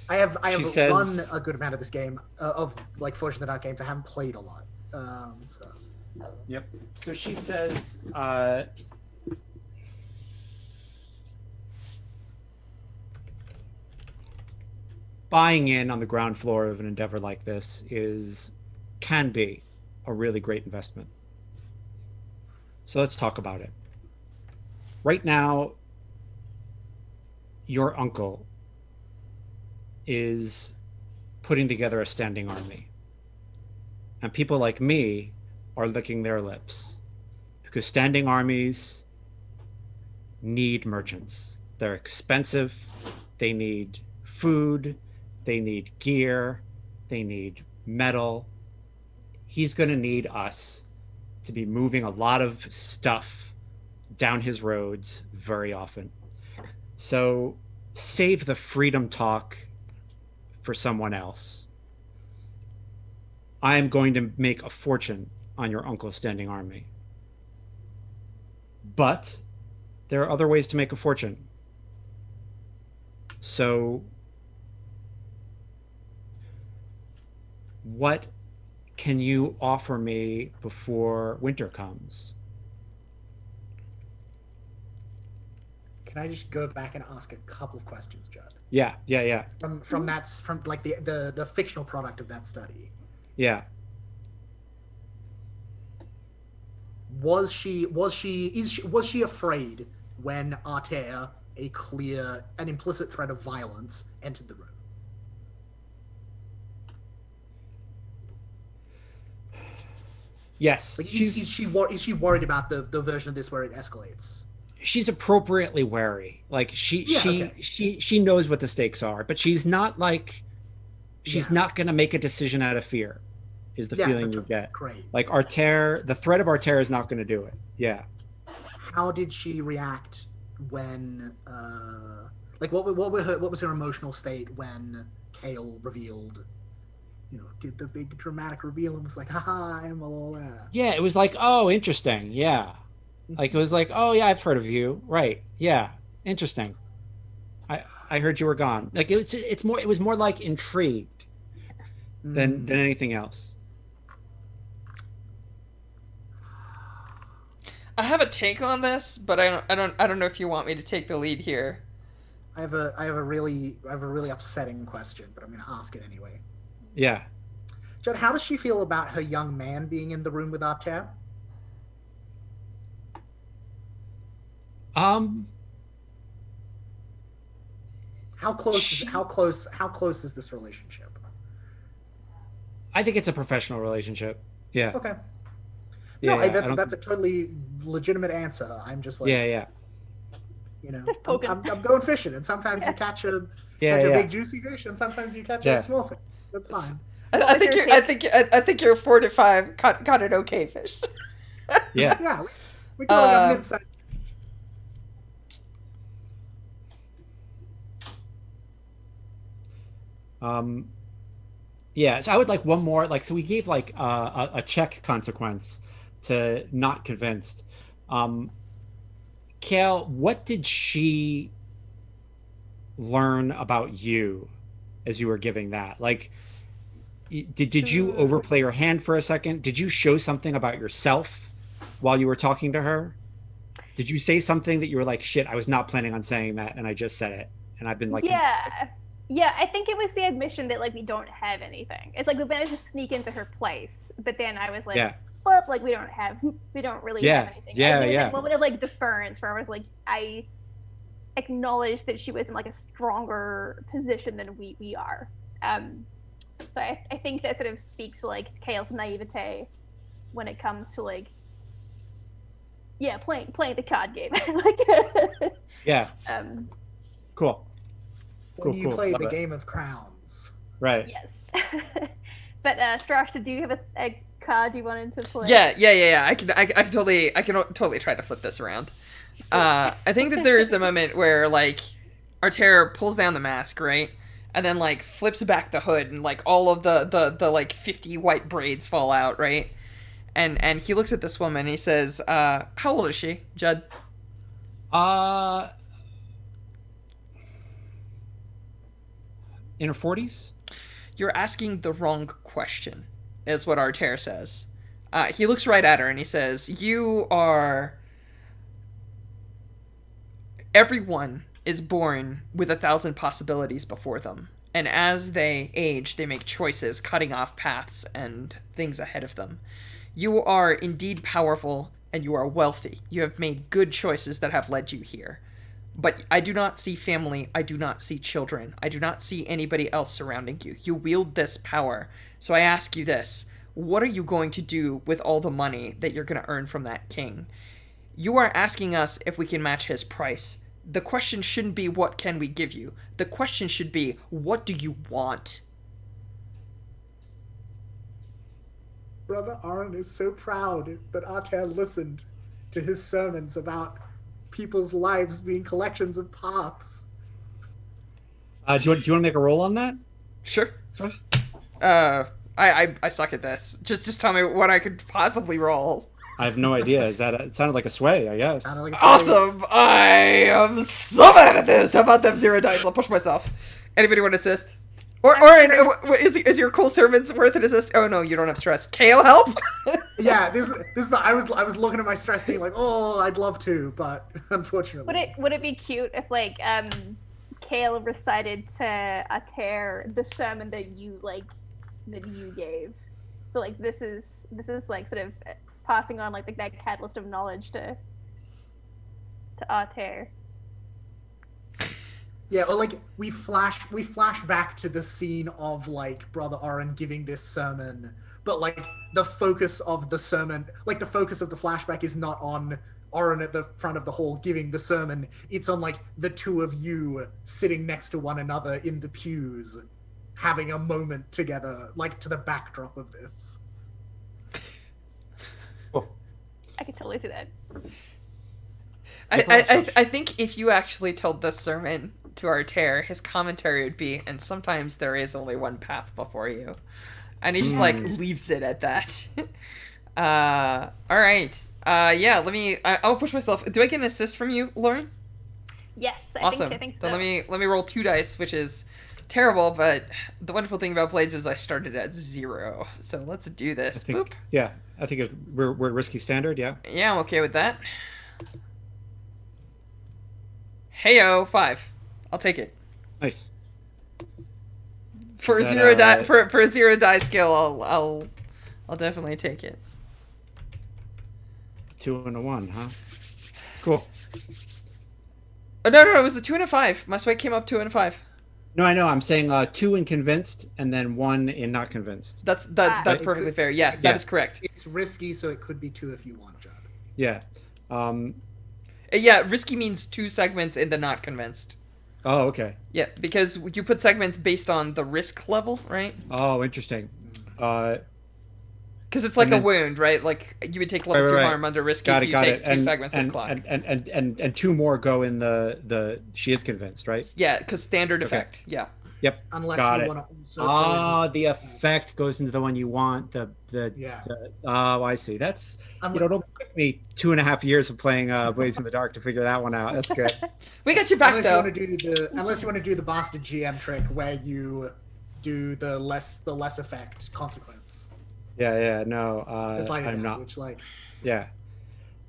Speaker 2: I have
Speaker 4: She says-
Speaker 2: run a good amount of this game of like Fortune the Dark games. I haven't played a lot. So
Speaker 4: Yep. So she says, buying in on the ground floor of an endeavor like this can be a really great investment. So let's talk about it. Right now, your uncle is putting together a standing army. And people like me are licking their lips because standing armies need merchants. They're expensive. They need food. They need gear. They need metal. He's going to need us to be moving a lot of stuff down his roads very often. So save the freedom talk for someone else. I am going to make a fortune on your uncle's standing army. But there are other ways to make a fortune. So what can you offer me before winter comes?
Speaker 2: can I just go back and ask a couple of questions, Judd?
Speaker 4: Yeah.
Speaker 2: From like the fictional product of that study.
Speaker 4: Yeah.
Speaker 2: Was she afraid when Artair, an implicit threat of violence, entered the room?
Speaker 4: Yes.
Speaker 2: Like, is she worried about the version of this where it escalates?
Speaker 4: She's appropriately wary. Like she knows what the stakes are, but she's not not going to make a decision out of fear. Is the feeling you get?
Speaker 2: Great.
Speaker 4: Like Artair, the threat of Artair is not going to do it. Yeah.
Speaker 2: How did she react when what was her emotional state when Kale revealed, did the big dramatic reveal and was like, haha, I'm all that.
Speaker 4: Yeah, it was like, oh, interesting. Yeah. Like it was like, oh yeah, I've heard of you. Right. Yeah. Interesting. I heard you were gone. Like it was more like intrigued than anything else.
Speaker 1: I have a take on this, but I don't know if you want me to take the lead here.
Speaker 2: I have a really upsetting question, but I'm going to ask it anyway.
Speaker 4: Yeah.
Speaker 2: Judd, how does she feel about her young man being in the room with Artair? How close is this relationship?
Speaker 4: I think it's a professional relationship. Yeah.
Speaker 2: Okay.
Speaker 4: Yeah,
Speaker 2: No,
Speaker 4: yeah,
Speaker 2: that's a totally legitimate answer. I'm just like,
Speaker 4: yeah.
Speaker 3: Just poking.
Speaker 2: I'm going fishing, and sometimes you catch a big juicy fish, and sometimes you catch a small fish. That's fine.
Speaker 1: I think your 4 to 5 caught an okay fish.
Speaker 4: Yeah.
Speaker 2: Yeah, we go like a mid-sized.
Speaker 4: Yeah, so I would like one more, so we gave a check consequence to not convinced. Kale, what did she learn about you as you were giving that? Like, did you overplay your hand for a second? Did you show something about yourself while you were talking to her? Did you say something that you were like, shit, I was not planning on saying that, and I just said it, and I've been like,
Speaker 3: Yeah, I think it was the admission that we don't have anything. It's like we managed to sneak into her place, but then I was like, flip, we don't really have anything.
Speaker 4: Yeah.
Speaker 3: Moment of deference where I was like, I acknowledged that she was in a stronger position than we are. So I think that sort of speaks to Kale's naivete when it comes to playing the card game.
Speaker 4: Cool.
Speaker 2: When you
Speaker 4: cool.
Speaker 2: play
Speaker 4: Love
Speaker 2: the
Speaker 4: it.
Speaker 2: Game of Crowns.
Speaker 4: Right.
Speaker 3: Yes. But Strash, did you have card you wanted to play?
Speaker 1: Yeah. I can totally try to flip this around. I think that there is a moment where like Artera pulls down the mask, right? And then like flips back the hood and like all of the like 50 white braids fall out, right? And he looks at this woman and he says, how old is she, Judd?
Speaker 4: In her 40s?
Speaker 1: You're asking the wrong question, is what Artera says. He looks right at her and he says, you are... Everyone is born with 1,000 possibilities before them. And as they age, they make choices, cutting off paths and things ahead of them. You are indeed powerful and you are wealthy. You have made good choices that have led you here. But I do not see family. I do not see children. I do not see anybody else surrounding you. You wield this power. So I ask you this. What are you going to do with all the money that you're going to earn from that king? You are asking us if we can match his price. The question shouldn't be what can we give you. The question should be what do you want?
Speaker 2: Brother Aaron is so proud that Artera listened to his sermons about people's lives being collections of paths.
Speaker 4: Do you want to make a roll on that?
Speaker 1: Sure. I suck at this. Just tell me what I could possibly roll.
Speaker 4: I have no idea. It sounded like a sway, I guess.
Speaker 1: Awesome! I am so bad at this. How about them 0 dice? I'll push myself. Anybody want to assist? Or is your cool servants worth an assist? Oh no, you don't have stress. KO help?
Speaker 2: Yeah, this is I was looking at my stress being like, oh, I'd love to, but unfortunately.
Speaker 3: Would it be cute if like Kale recited to Ater the sermon that you gave? So like this is like sort of passing on like that catalyst of knowledge to Ater.
Speaker 2: Yeah, or like we flash back to the scene of like Brother Oren giving this sermon, but like the focus of the sermon, like the focus of the flashback is not on Oren at the front of the hall giving the sermon. It's on like the two of you sitting next to one another in the pews, having a moment together, like to the backdrop of this.
Speaker 4: Oh.
Speaker 3: I can totally see that.
Speaker 1: I think if you actually told this sermon to Artera, his commentary would be, and sometimes there is only one path before you. And he just like leaves it at that. Alright. Yeah, I'll push myself. Do I get an assist from you, Lauren?
Speaker 3: Yes,
Speaker 1: Awesome.
Speaker 3: I think so.
Speaker 1: Then let me roll 2 dice, which is terrible, but the wonderful thing about Blades is I started at 0. So let's do this. Boop.
Speaker 4: Yeah, I think we're at risky standard, yeah.
Speaker 1: Yeah, I'm okay with that. Heyo, 5. I'll take it.
Speaker 4: Nice.
Speaker 1: For a 0 die for a 0 die skill, I'll definitely take it.
Speaker 4: 2 and a 1, huh? Cool.
Speaker 1: Oh, no, it was a 2 and a 5. My sway came up 2 and a 5.
Speaker 4: No, I know. I'm saying 2 in convinced and then 1 in not convinced.
Speaker 1: That's perfectly fair. Yeah, that is correct.
Speaker 2: It's risky, so it could be 2 if you want, Judd.
Speaker 4: Yeah.
Speaker 1: Yeah, risky means 2 segments in the not convinced.
Speaker 4: Oh, okay.
Speaker 1: Yeah, because you put segments based on the risk level, right?
Speaker 4: Oh, interesting.
Speaker 1: Because it's like a wound, right? Like you would take level 2 harm under risky, so you take 2 segments in clock.
Speaker 4: And 2 more go in the she is convinced, right?
Speaker 1: Yeah, because standard effect. Yeah.
Speaker 4: Yep.
Speaker 2: Unless
Speaker 4: Got
Speaker 2: you
Speaker 4: it.
Speaker 2: want to also
Speaker 4: the effect goes into the one you want. Oh, I see. That's it'll take me 2.5 years of playing Blades in the Dark to figure that one out. That's good.
Speaker 1: We got you back
Speaker 2: unless
Speaker 1: though.
Speaker 2: Unless you want to do the bastard GM trick where you do the less effect consequence.
Speaker 4: Yeah, no, I'm not.
Speaker 2: Which like,
Speaker 4: yeah,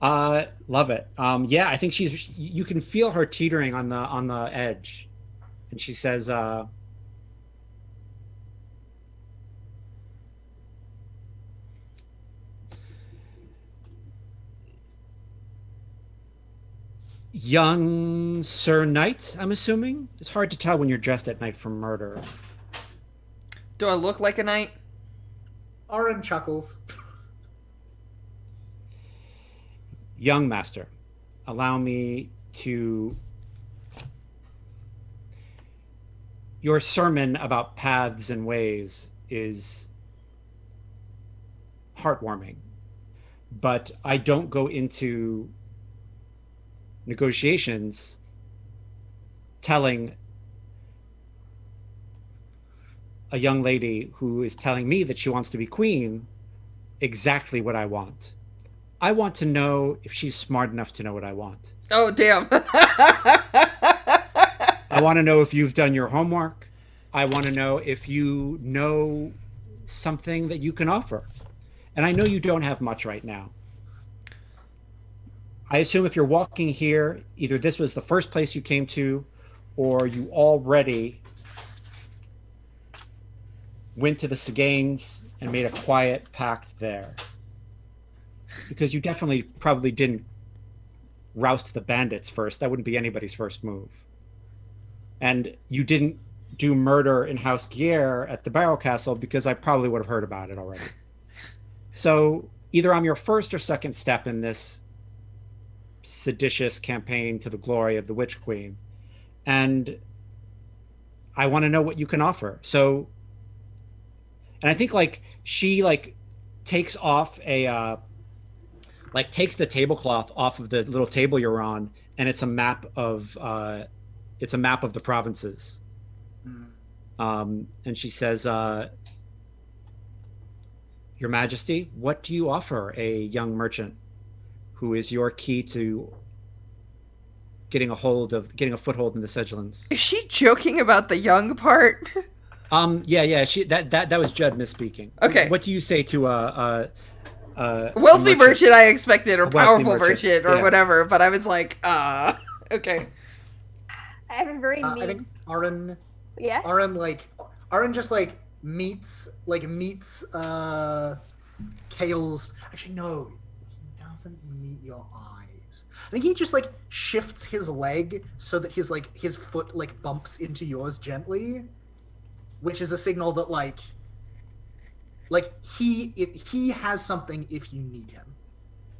Speaker 4: love it. Yeah, I think you can feel her teetering on the edge, and she says, "Young Sir Knight, I'm assuming. It's hard to tell when you're dressed at night for murder."
Speaker 1: Do I look like a knight?
Speaker 2: Oren chuckles.
Speaker 4: "Young master, allow me to... Your sermon about paths and ways is heartwarming. But I don't go into negotiations telling a young lady who is telling me that she wants to be queen exactly what I want. I want to know if she's smart enough to know what I want.
Speaker 1: Oh, damn.
Speaker 4: I want to know if you've done your homework. I want to know if you know something that you can offer. And I know you don't have much right now. I assume if you're walking here, either this was the first place you came to, or you already went to the Saganes and made a quiet pact there. Because you definitely probably didn't roust the bandits first. That wouldn't be anybody's first move. And you didn't do murder in House Gier at the Barrow Castle because I probably would have heard about it already. So either I'm your first or second step in this seditious campaign to the glory of the Witch Queen. And I want to know what you can offer. So, and I think like she like takes off a, takes the tablecloth off of the little table you're on, and it's a map of the provinces. And she says, Your Majesty, what do you offer a young merchant who is your key to getting a foothold in the Sedgelands?
Speaker 1: Is she joking about the young part?
Speaker 4: Yeah. She that was Judd misspeaking.
Speaker 1: Okay.
Speaker 4: What do you say to
Speaker 1: wealthy merchant I expected, or powerful merchant, or
Speaker 4: yeah.
Speaker 1: whatever, but I was like, okay.
Speaker 3: I have a very mean.
Speaker 2: I think Aaron
Speaker 3: Yeah.
Speaker 2: Aaron just like meets Kale's. Actually, no, he doesn't meet your eyes. I think he just like shifts his leg so that his foot like bumps into yours gently, which is a signal that like he has something if you need him.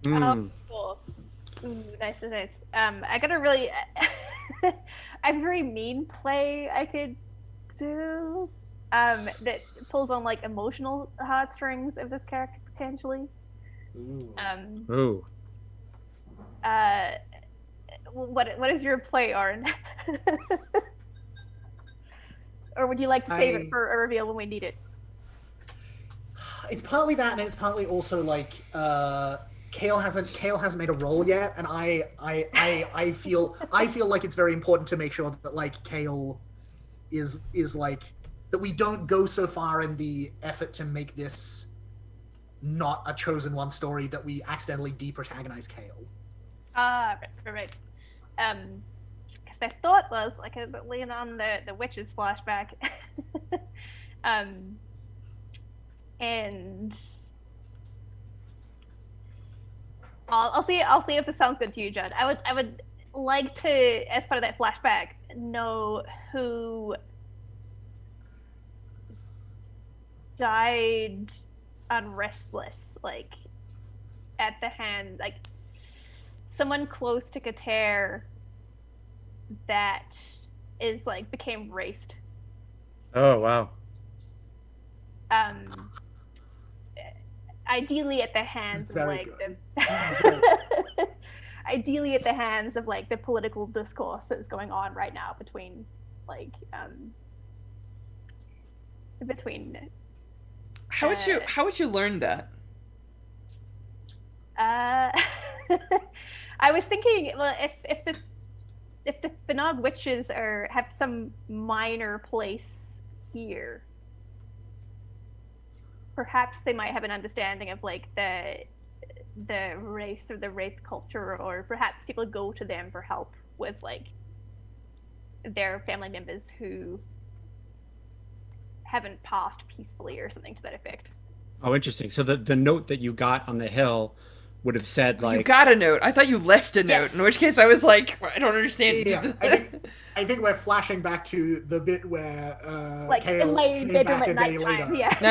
Speaker 3: Oh, cool. Ooh, nice. I got a really, I have a very mean play I could do, that pulls on like emotional heartstrings of this character potentially.
Speaker 2: Ooh.
Speaker 4: Ooh.
Speaker 3: What is your play, Aaron? Or would you like to save it for a reveal when we need it?
Speaker 2: It's partly that, and it's partly also like Kale hasn't made a roll yet, and I feel like it's very important to make sure that like Kale is like that we don't go so far in the effort to make this not a chosen one story that we accidentally de-protagonize Kale.
Speaker 3: Right. Because my thought was like a bit lean on the witches flashback. And I'll see if this sounds good to you, Judd. I would like to, as part of that flashback, know who died unrestless, like at the hand, like someone close to Kater that is like became wraithed.
Speaker 4: Oh wow.
Speaker 3: Ideally at the hands of like ideally at the hands of like the political discourse that is going on right now between like
Speaker 1: how would you learn that?
Speaker 3: I was thinking, well, if the Phenog witches have some minor place here, perhaps they might have an understanding of like the race or the wraith culture, or perhaps people go to them for help with like their family members who haven't passed peacefully or something to that effect.
Speaker 4: Oh, interesting. So the note that you got on the hill would have said like,
Speaker 1: you got a note. I thought you left a note. Yes. In which case I was like, I don't understand.
Speaker 2: Yeah, I think we're flashing back to the bit where
Speaker 3: like
Speaker 2: Kale
Speaker 3: in my
Speaker 2: came
Speaker 3: bedroom
Speaker 2: back
Speaker 3: at
Speaker 2: a day
Speaker 3: nighttime.
Speaker 2: later.
Speaker 3: Yeah.
Speaker 1: No.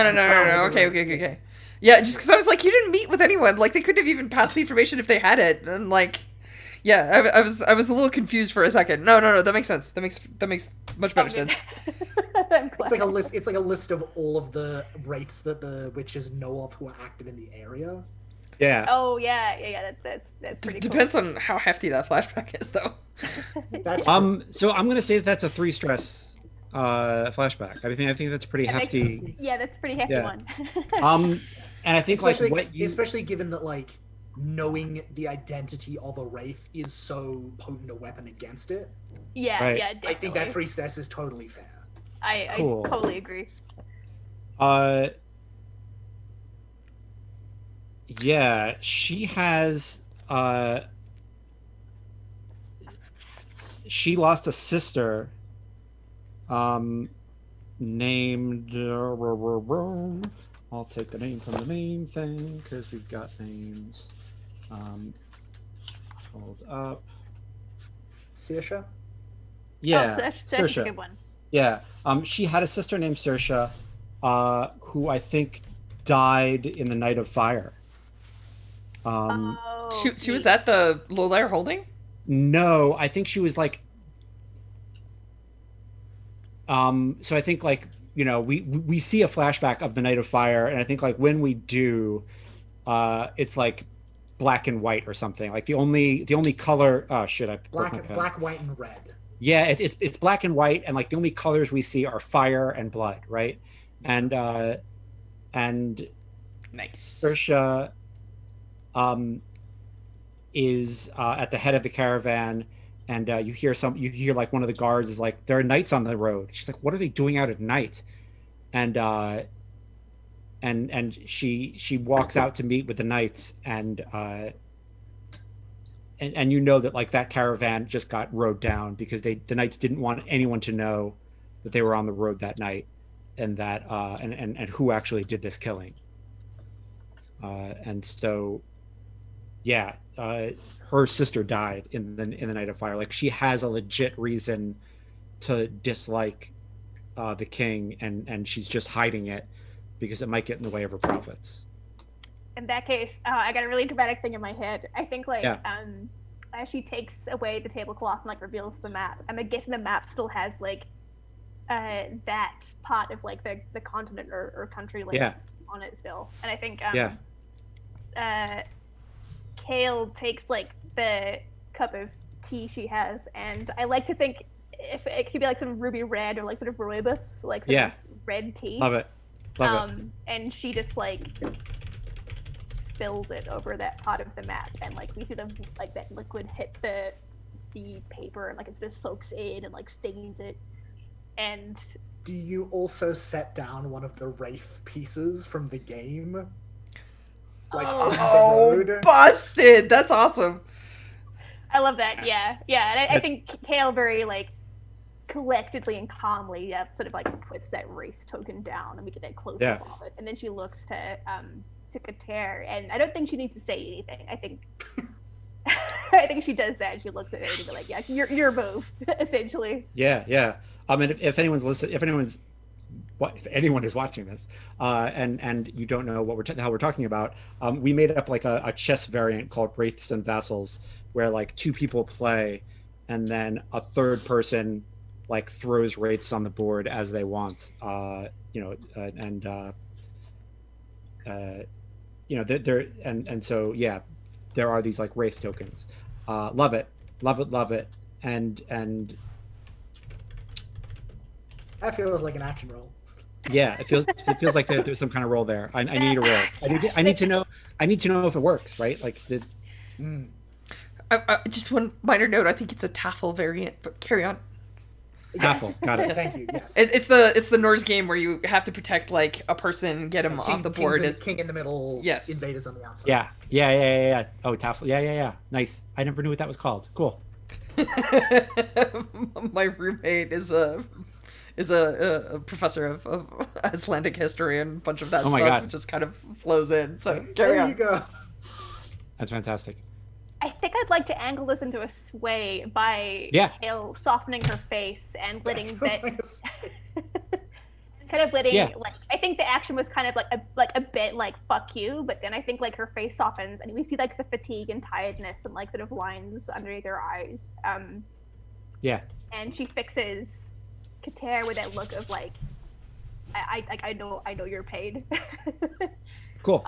Speaker 1: Okay. Yeah, just because I was like, you didn't meet with anyone. Like they couldn't have even passed the information if they had it. And like, yeah, I was a little confused for a second. No. That makes sense. That makes much better sense.
Speaker 3: I'm
Speaker 2: It's
Speaker 3: glad.
Speaker 2: like a list. It's like a list of all of the wraiths that the witches know of who are active in the area.
Speaker 4: Yeah.
Speaker 3: Oh yeah. That's pretty cool.
Speaker 1: Depends on how hefty that flashback is, though.
Speaker 2: That's
Speaker 4: So I'm gonna say that that's a 3 stress flashback. I think that's pretty
Speaker 3: That makes-
Speaker 4: hefty.
Speaker 3: yeah, that's a pretty hefty
Speaker 4: Yeah.
Speaker 3: one.
Speaker 4: And I think
Speaker 2: especially,
Speaker 4: like what you
Speaker 2: especially given that like knowing the identity of a wraith is so potent a weapon against it.
Speaker 3: Yeah,
Speaker 4: Right.
Speaker 3: yeah.
Speaker 2: I think that
Speaker 3: Definitely.
Speaker 2: 3 stress is totally fair.
Speaker 4: Cool.
Speaker 3: I totally agree.
Speaker 4: Yeah, she has she lost a sister named I'll take the name from the name thing because we've got names. Hold up.
Speaker 2: Saoirse?
Speaker 4: Yeah,
Speaker 3: Oh, that's a
Speaker 4: Saoirse.
Speaker 3: good one.
Speaker 4: Yeah. She had a sister named Saoirse, who I think died in the Night of Fire.
Speaker 3: Oh,
Speaker 1: She was
Speaker 3: neat.
Speaker 1: at the Lolaire Holding?
Speaker 4: No, I think she was like. So I think like we see a flashback of the Night of Fire, and I think like when we do, it's like black and white or something. Like the only color. Oh shit! I broke my pen.
Speaker 2: Black, white, and red.
Speaker 4: Yeah, it's black and white, and like the only colors we see are fire and blood, right? And
Speaker 1: Nice.
Speaker 4: Saoirse is at the head of the caravan, and you hear like one of the guards is like, there are knights on the road. She's like, what are they doing out at night? And she walks out to meet with the knights, and you know that like that caravan just got rode down because the knights didn't want anyone to know that they were on the road that night, and that and who actually did this killing. And so, yeah, her sister died in the Night of Fire. Like she has a legit reason to dislike the king, and she's just hiding it because it might get in the way of her profits.
Speaker 3: In that case, I got a really dramatic thing in my head. I think like
Speaker 4: Yeah.
Speaker 3: as she takes away the tablecloth and like reveals the map, I'm guessing the map still has like that part of like the continent or country like
Speaker 4: Yeah.
Speaker 3: on it still. And I think
Speaker 4: Yeah.
Speaker 3: Kale takes like the cup of tea she has, and I like to think if it could be like some ruby red or like sort of rooibos, like sort
Speaker 4: Yeah.
Speaker 3: of red tea.
Speaker 4: Love it. Love it.
Speaker 3: And she just like spills it over that part of the map, and like we see the like that liquid hit the paper, and like it just soaks in and like stains it. And
Speaker 2: Do you also set down one of the wraith pieces from the game? Like on
Speaker 1: Oh,
Speaker 2: the road?
Speaker 1: busted! That's awesome.
Speaker 3: I love that. Yeah. And I think Kale very like collectedly and calmly sort of like puts that race token down, and we get that close
Speaker 4: Yeah.
Speaker 3: up of it. And then she looks to Kater, and I don't think she needs to say anything. I think I think she does that. She looks at it and be like, "Yeah, your move," essentially.
Speaker 4: Yeah. I mean, if anyone is watching this, and you don't know what how we're talking about, we made up like a chess variant called Wraiths and Vassals, where like 2 people play, and then a third person like throws wraiths on the board as they want. So yeah, there are these like wraith tokens. Love it, and
Speaker 2: That feels like an action roll.
Speaker 4: yeah, it feels like there's some kind of roll there. I need a roll. I need to know if it works, right? Like the
Speaker 1: Just one minor note. I think it's a Taffel variant, but carry on.
Speaker 4: Taffel, got it.
Speaker 1: Yes.
Speaker 2: Thank you. Yes.
Speaker 1: It's the Norse game where you have to protect like a person, get him off the board.
Speaker 2: As king in the middle.
Speaker 1: Yes.
Speaker 2: Invaders on the outside.
Speaker 4: Yeah. Oh, Taffel. Yeah. Nice. I never knew what that was called. Cool.
Speaker 1: My roommate is a professor of Icelandic history, and a bunch of that
Speaker 4: Oh my
Speaker 1: stuff
Speaker 4: God.
Speaker 1: just kind of flows in. So carry
Speaker 2: There
Speaker 1: on.
Speaker 2: you go.
Speaker 4: That's fantastic.
Speaker 3: I think I'd like to angle this into a sway by
Speaker 4: Yeah.
Speaker 3: Kale softening her face and letting
Speaker 2: That
Speaker 3: that
Speaker 2: sounds like
Speaker 3: kind of letting
Speaker 4: Yeah.
Speaker 3: like I think the action was kind of like a bit like fuck you, but then I think like her face softens and we see like the fatigue and tiredness and like sort of lines underneath her eyes.
Speaker 4: Yeah.
Speaker 3: And she fixes Kater with that look of like, I know your pain.
Speaker 4: Cool.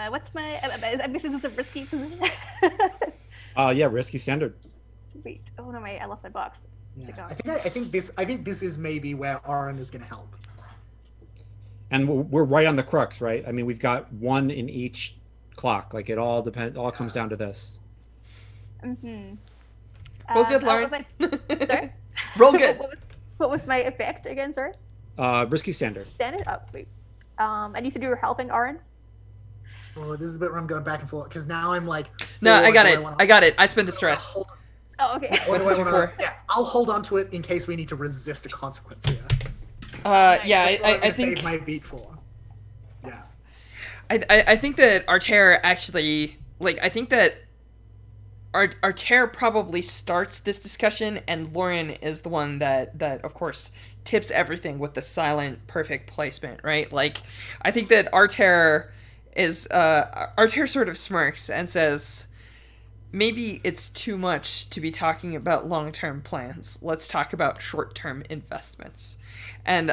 Speaker 3: What's my? I guess this is a risky position.
Speaker 4: Yeah, risky standard.
Speaker 3: Wait, oh no, I lost my box.
Speaker 2: Yeah. I think this is maybe where Aaron is going to help.
Speaker 4: And we're right on the crux, right? I mean, we've got one in each clock. Like it all depends. All comes down to this.
Speaker 3: Mm-hmm.
Speaker 1: Roll good, Lauren.
Speaker 3: Sorry?
Speaker 1: Roll good.
Speaker 3: What was my effect again, sorry?
Speaker 4: Risky standard.
Speaker 3: Standard? Oh, sweet. I need to do your helping, Aaron.
Speaker 2: Oh, this is a bit where I'm going back and forth because now I'm like.
Speaker 1: No, I got it.
Speaker 2: wanna-
Speaker 1: I got it. I spent the stress.
Speaker 3: Oh, okay.
Speaker 2: Or do I wanna-
Speaker 1: before.
Speaker 2: yeah, I'll hold on to it in case we need to resist a consequence here.
Speaker 1: Yeah,
Speaker 2: That's what I'm
Speaker 1: I
Speaker 2: gonna
Speaker 1: think.
Speaker 2: save my beat for. Yeah.
Speaker 1: I think that Artair actually, like, I think that Artair probably starts this discussion, and Lauren is the one that of course tips everything with the silent perfect placement, right? Like, I think that Artair sort of smirks and says, maybe it's too much to be talking about long-term plans. Let's talk about short-term investments. And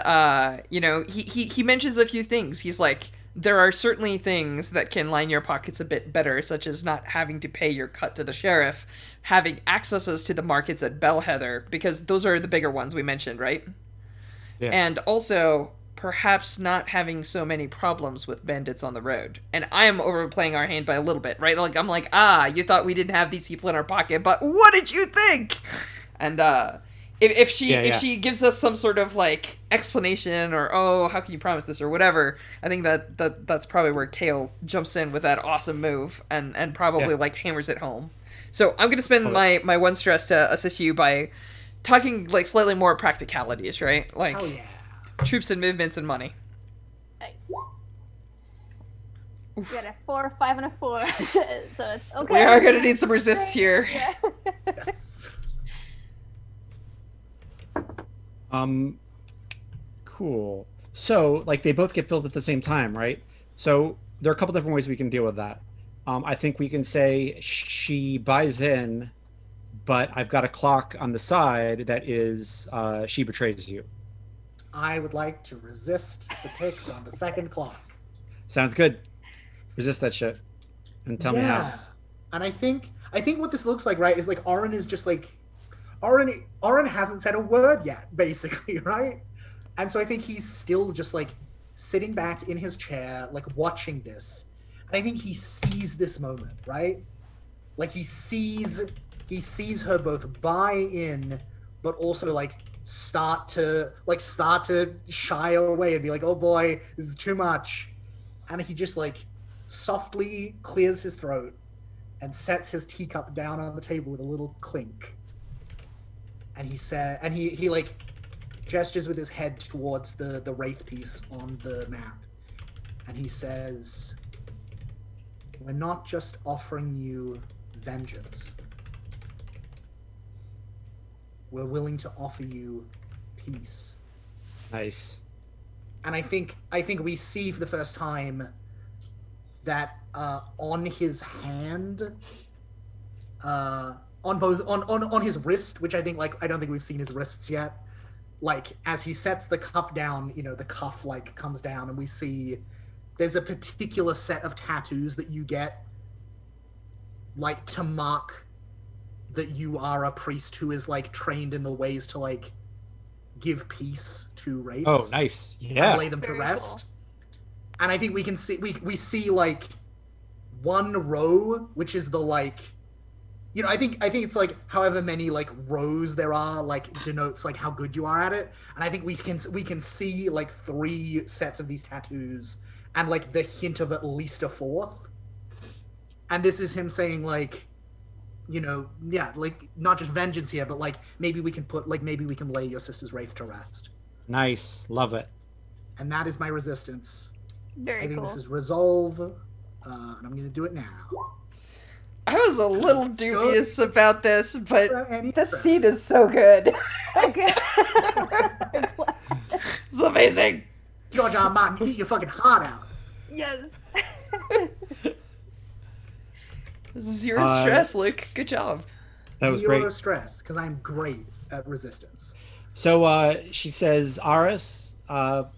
Speaker 1: he mentions a few things. He's like, there are certainly things that can line your pockets a bit better, such as not having to pay your cut to the sheriff, having accesses to the markets at Bellheather, because those are the bigger ones we mentioned, right?
Speaker 4: Yeah.
Speaker 1: And also, perhaps not having so many problems with bandits on the road. And I am overplaying our hand by a little bit, right? Like, I'm like, you thought we didn't have these people in our pocket, but what did you think? And, if she gives us some sort of like explanation or how can you promise this or whatever, I think that's probably where Kale jumps in with that awesome move and probably like hammers it home. So I'm gonna spend my one stress to assist you by talking like slightly more practicalities, right? Like
Speaker 2: Oh yeah.
Speaker 1: troops and movements and money.
Speaker 3: Nice.
Speaker 1: Oof.
Speaker 3: We got a 4, 5, and a 4. So it's okay.
Speaker 1: We are gonna need some resists here.
Speaker 3: Yeah.
Speaker 2: Yes.
Speaker 4: Cool. So, like, they both get filled at the same time, right? So there are a couple different ways we can deal with that. I think we can say she buys in, but I've got a clock on the side that is she betrays you.
Speaker 2: I would like to resist the ticks on the second clock.
Speaker 4: Sounds good. Resist that shit, and tell me how.
Speaker 2: And I think what this looks like, right, is like Aaron is just like Aaron hasn't said a word yet, basically, right? And so I think he's still just like sitting back in his chair, like watching this. And I think he sees this moment, right? Like he sees her both buy in, but also like start to shy away and be like, oh boy, this is too much. And he just like softly clears his throat and sets his teacup down on the table with a little clink. And he like gestures with his head towards the wraith piece on the map. And he says, we're not just offering you vengeance. We're willing to offer you peace.
Speaker 4: Nice.
Speaker 2: And I think we see for the first time that on his hand, on his wrist, which I don't think we've seen his wrists yet. Like as he sets the cup down, you know, the cuff like comes down, and we see there's a particular set of tattoos that you get, like to mark that you are a priest who is like trained in the ways to like give peace to wraiths.
Speaker 4: Oh, nice. Yeah.
Speaker 2: And lay them to
Speaker 3: Very
Speaker 2: rest. And I think we can see we see like one row, which is the like, you know, I think it's like however many like rows there are, like denotes like how good you are at it. And I think we can see like 3 sets of these tattoos and like the hint of at least a 4th. And this is him saying like, you know, yeah, like not just vengeance here, but like maybe we can lay your sister's wraith to rest.
Speaker 4: Nice. Love it.
Speaker 2: And that is my resistance.
Speaker 3: Very
Speaker 2: I think
Speaker 3: cool.
Speaker 2: this is resolve, and I'm going to do it now.
Speaker 1: I was a little dubious about this, but
Speaker 2: Any
Speaker 1: the
Speaker 2: stress.
Speaker 1: scene is so good.
Speaker 3: Okay.
Speaker 1: It's amazing.
Speaker 2: George R. R. Martin, eat your fucking heart out.
Speaker 3: Yes.
Speaker 1: This is your stress, Luke. Good job.
Speaker 4: That was
Speaker 2: Zero
Speaker 4: great.
Speaker 2: stress, because I'm great at resistance.
Speaker 4: So she says, Aris, could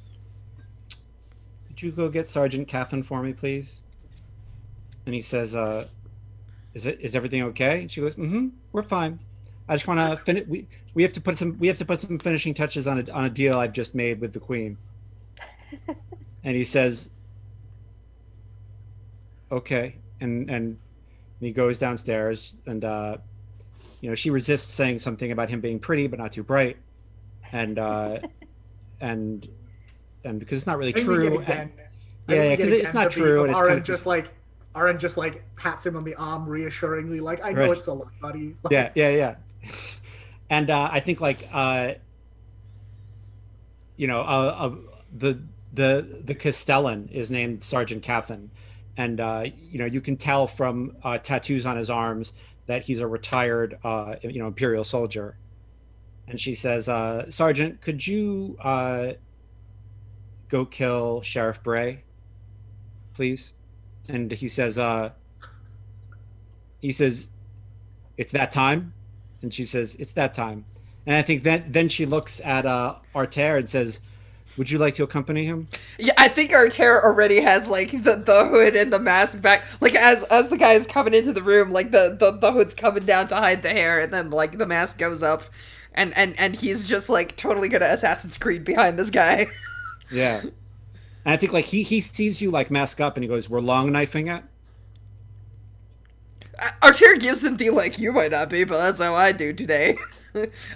Speaker 4: you go get Sergeant Catherine for me, please? And he says, is everything okay? And she goes, mm-hmm, we're fine. I just want to finish. We have to put some finishing touches on a deal I've just made with the Queen. And he says, okay, and he goes downstairs, and she resists saying something about him being pretty but not too bright, and and because it's not really true. Yeah, because it's not true, and it's
Speaker 2: Aaron just like pats him on the arm reassuringly, like, I know it's a lot, buddy. Like,
Speaker 4: yeah. And I think the Castellan is named Sergeant Cathan, and you can tell from tattoos on his arms that he's a retired Imperial soldier. And she says, Sergeant, could you go kill Sheriff Bray, please? And he says, it's that time. And she says, it's that time. And I think then she looks at Arter and says, would you like to accompany him?
Speaker 1: Yeah, I think Arter already has like the hood and the mask back. Like as the guy is coming into the room, like the hood's coming down to hide the hair, and then like the mask goes up, and he's just like totally gonna Assassin's Creed behind this guy.
Speaker 4: Yeah. And I think like he sees you like mask up, and he goes, we're long knifing it.
Speaker 1: Arter gives him the like, you might not be, but that's how I do today.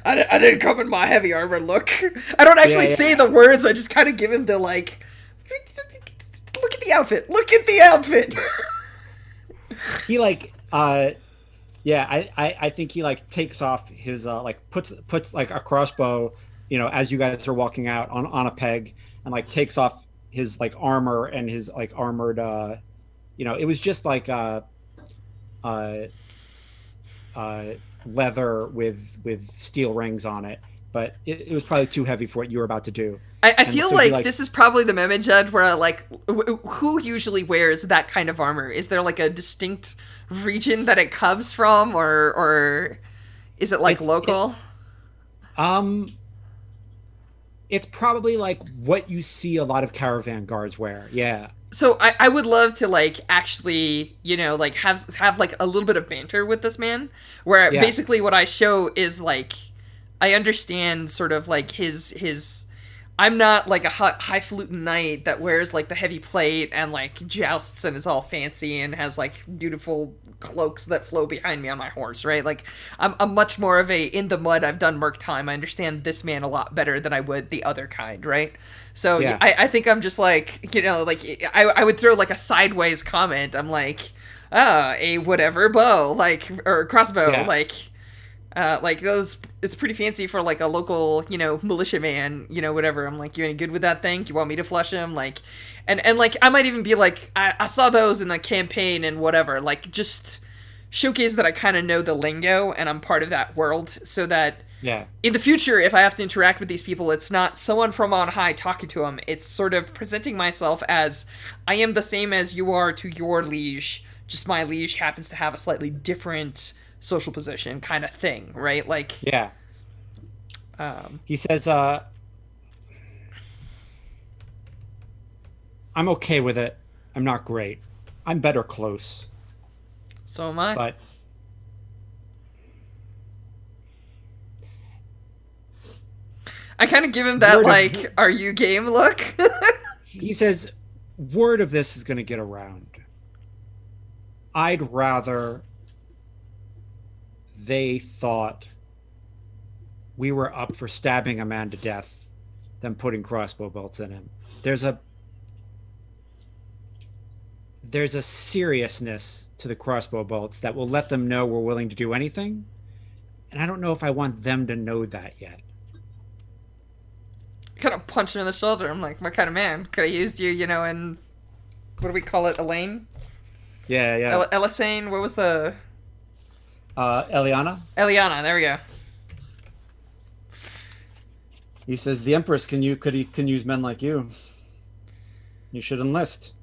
Speaker 1: I didn't come in my heavy armor look. I don't actually say the words, I just kind of give him the like, look at the outfit, look at the outfit.
Speaker 4: He like, I think he like takes off his, like puts like a crossbow, as you guys are walking out on a peg, and like takes off his like armor and his like armored, it was just like, leather with steel rings on it, but it was probably too heavy for what you were about to do.
Speaker 1: I feel like this is probably the moment, Judd, where like who usually wears that kind of armor? Is there like a distinct region that it comes from, or is it like local?
Speaker 4: It's probably like what you see a lot of caravan guards wear. Yeah.
Speaker 1: So I would love to like actually, like have like a little bit of banter with this man, where basically what I show is like, I understand sort of like his I'm not like a highfalutin knight that wears like the heavy plate and like jousts and is all fancy and has like beautiful cloaks that flow behind me on my horse, right? Like I'm much more of a in the mud, I've done merc time, I understand this man a lot better than I would the other kind, right? So I think I'm just like, like I would throw like a sideways comment. I'm like, a whatever bow, like, or crossbow, like those, it's pretty fancy for like a local, militiaman, whatever. I'm like, you any good with that thing? Do you want me to flush him? Like, and like, I might even be like, I saw those in the campaign and whatever, like just showcase that I kind of know the lingo and I'm part of that world, so that in the future, if I have to interact with these people, it's not someone from on high talking to them. It's sort of presenting myself as I am the same as you are to your liege, just my liege happens to have a slightly different social position kind of thing, right? Like,
Speaker 4: he says, I'm okay with it. I'm not great. I'm better close.
Speaker 1: So am I.
Speaker 4: But
Speaker 1: I kind of give him that, like, are you game look?
Speaker 4: He says, word of this is going to get around. I'd rather they thought we were up for stabbing a man to death than putting crossbow bolts in him. There's a seriousness to the crossbow bolts that will let them know we're willing to do anything. And I don't know if I want them to know that yet.
Speaker 1: Kind of punch him in the shoulder. I'm like, what kind of man? Could have used you, in, what do we call it, Elaine?
Speaker 4: Yeah.
Speaker 1: Elisane, what was the...
Speaker 4: Eliana?
Speaker 1: Eliana, there we go.
Speaker 4: He says, the Empress can use men like you. You should enlist.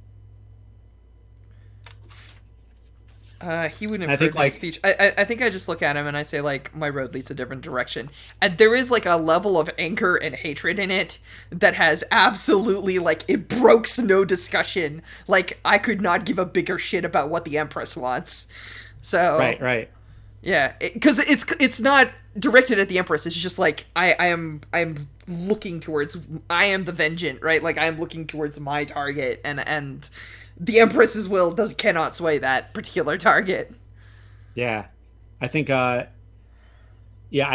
Speaker 1: He wouldn't
Speaker 4: And
Speaker 1: have
Speaker 4: I think,
Speaker 1: heard my
Speaker 4: like-
Speaker 1: speech. I think I just look at him and I say, like, my road leads a different direction. And there is, like, a level of anger and hatred in it that has absolutely, like, it brokes no discussion. Like, I could not give a bigger shit about what the Empress wants. So,
Speaker 4: Right.
Speaker 1: yeah, because it's not directed at the Empress. It's just like I am looking towards. I am the vengeant, right? Like I am looking towards my target, and the Empress's will cannot sway that particular target.
Speaker 4: Yeah. I think I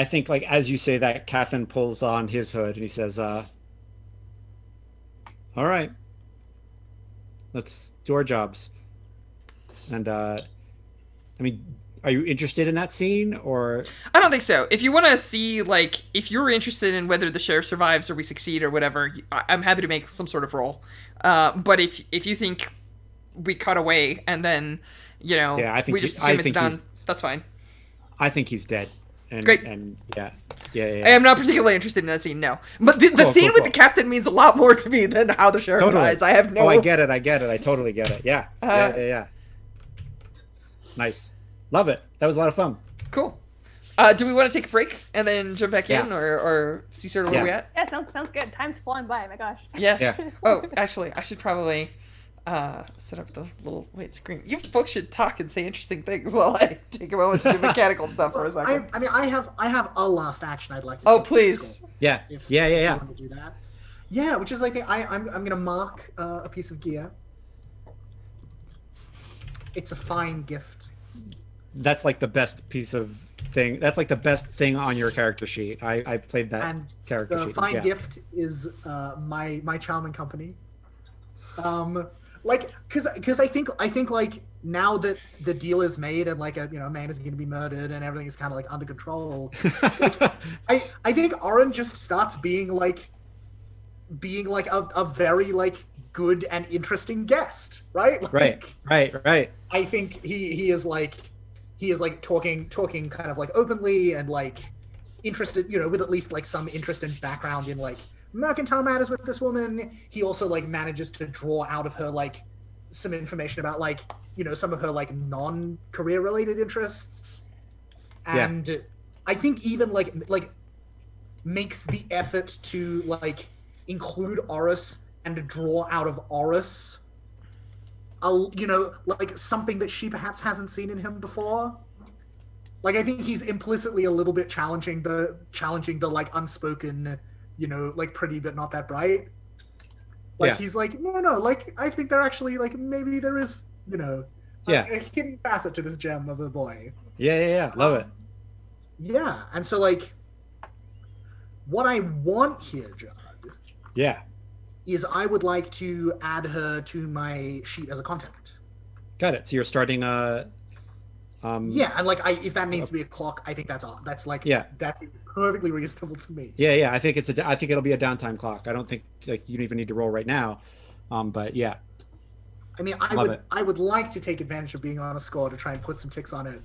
Speaker 4: think like as you say that, Catherine pulls on his hood and he says, all right, let's do our jobs. And I mean, are you interested in that scene or
Speaker 1: I don't think so. If you want to see, like, if you're interested in whether the sheriff survives or we succeed or whatever, I'm happy to make some sort of roll. But if you think we cut away and then, you know,
Speaker 4: Yeah, I think
Speaker 1: we just
Speaker 4: I
Speaker 1: assume it's
Speaker 4: think
Speaker 1: done,
Speaker 4: he's-
Speaker 1: that's fine.
Speaker 4: I think he's dead. And,
Speaker 1: Great.
Speaker 4: And yeah.
Speaker 1: I am not particularly interested in that scene, no. But the
Speaker 4: Cool,
Speaker 1: scene
Speaker 4: cool,
Speaker 1: with
Speaker 4: cool.
Speaker 1: the captain means a lot more to me than how the sheriff
Speaker 4: Totally.
Speaker 1: dies. I have no...
Speaker 4: Oh, I get it. I totally get it. Yeah. Yeah. Nice. Love it. That was a lot of fun.
Speaker 1: Cool. Do we want to take a break and then jump back in,
Speaker 4: Yeah.
Speaker 1: or see sort of where
Speaker 4: Yeah.
Speaker 1: we at?
Speaker 3: Yeah, sounds good. Time's flying by. My gosh.
Speaker 1: Yeah.
Speaker 4: Yeah.
Speaker 1: Oh, actually, I should probably set up the little screen. You folks should talk and say interesting things while I take a moment to do mechanical stuff for a second.
Speaker 2: I have a last action I'd like to.
Speaker 1: Oh,
Speaker 2: take
Speaker 1: please.
Speaker 2: Skull,
Speaker 4: Yeah.
Speaker 2: if
Speaker 4: Yeah.
Speaker 2: you want to do that. Yeah, which is like I'm gonna mark a piece of gear. It's a fine gift.
Speaker 4: That's like the best piece of thing. That's like the best thing on your character sheet. I played that
Speaker 2: And
Speaker 4: character
Speaker 2: the
Speaker 4: sheet.
Speaker 2: fine
Speaker 4: yeah.
Speaker 2: gift is my charming company. Like because I think like now that the deal is made and like a man is going to be murdered and everything is kind of like under control, I think Oren just starts being like a very like good and interesting guest, right? Like,
Speaker 4: Right.
Speaker 2: I think he is like talking kind of like openly and like interested, with at least like some interest and background in like mercantile matters with this woman. He also like manages to draw out of her like some information about like some of her like non-career related interests, and I think even like makes the effort to like include Oris and draw out of Oris like something that she perhaps hasn't seen in him before. Like I think he's implicitly a little bit challenging the like unspoken, like pretty but not that bright. Like he's like, no, like I think there actually like maybe there is, a hidden facet to this gem of a boy.
Speaker 4: Yeah. Love it.
Speaker 2: Yeah, and so like what I want here, Judd,
Speaker 4: Yeah.
Speaker 2: is I would like to add her to my sheet as a contact.
Speaker 4: Got it. So you're starting
Speaker 2: Yeah, and like if that needs to be a clock, I think that's like that's perfectly reasonable to me.
Speaker 4: Yeah. I think it'll be a downtime clock. I don't think like you don't even need to roll right now. But yeah.
Speaker 2: I mean, I would like to take advantage of being on a score to try and put some ticks on it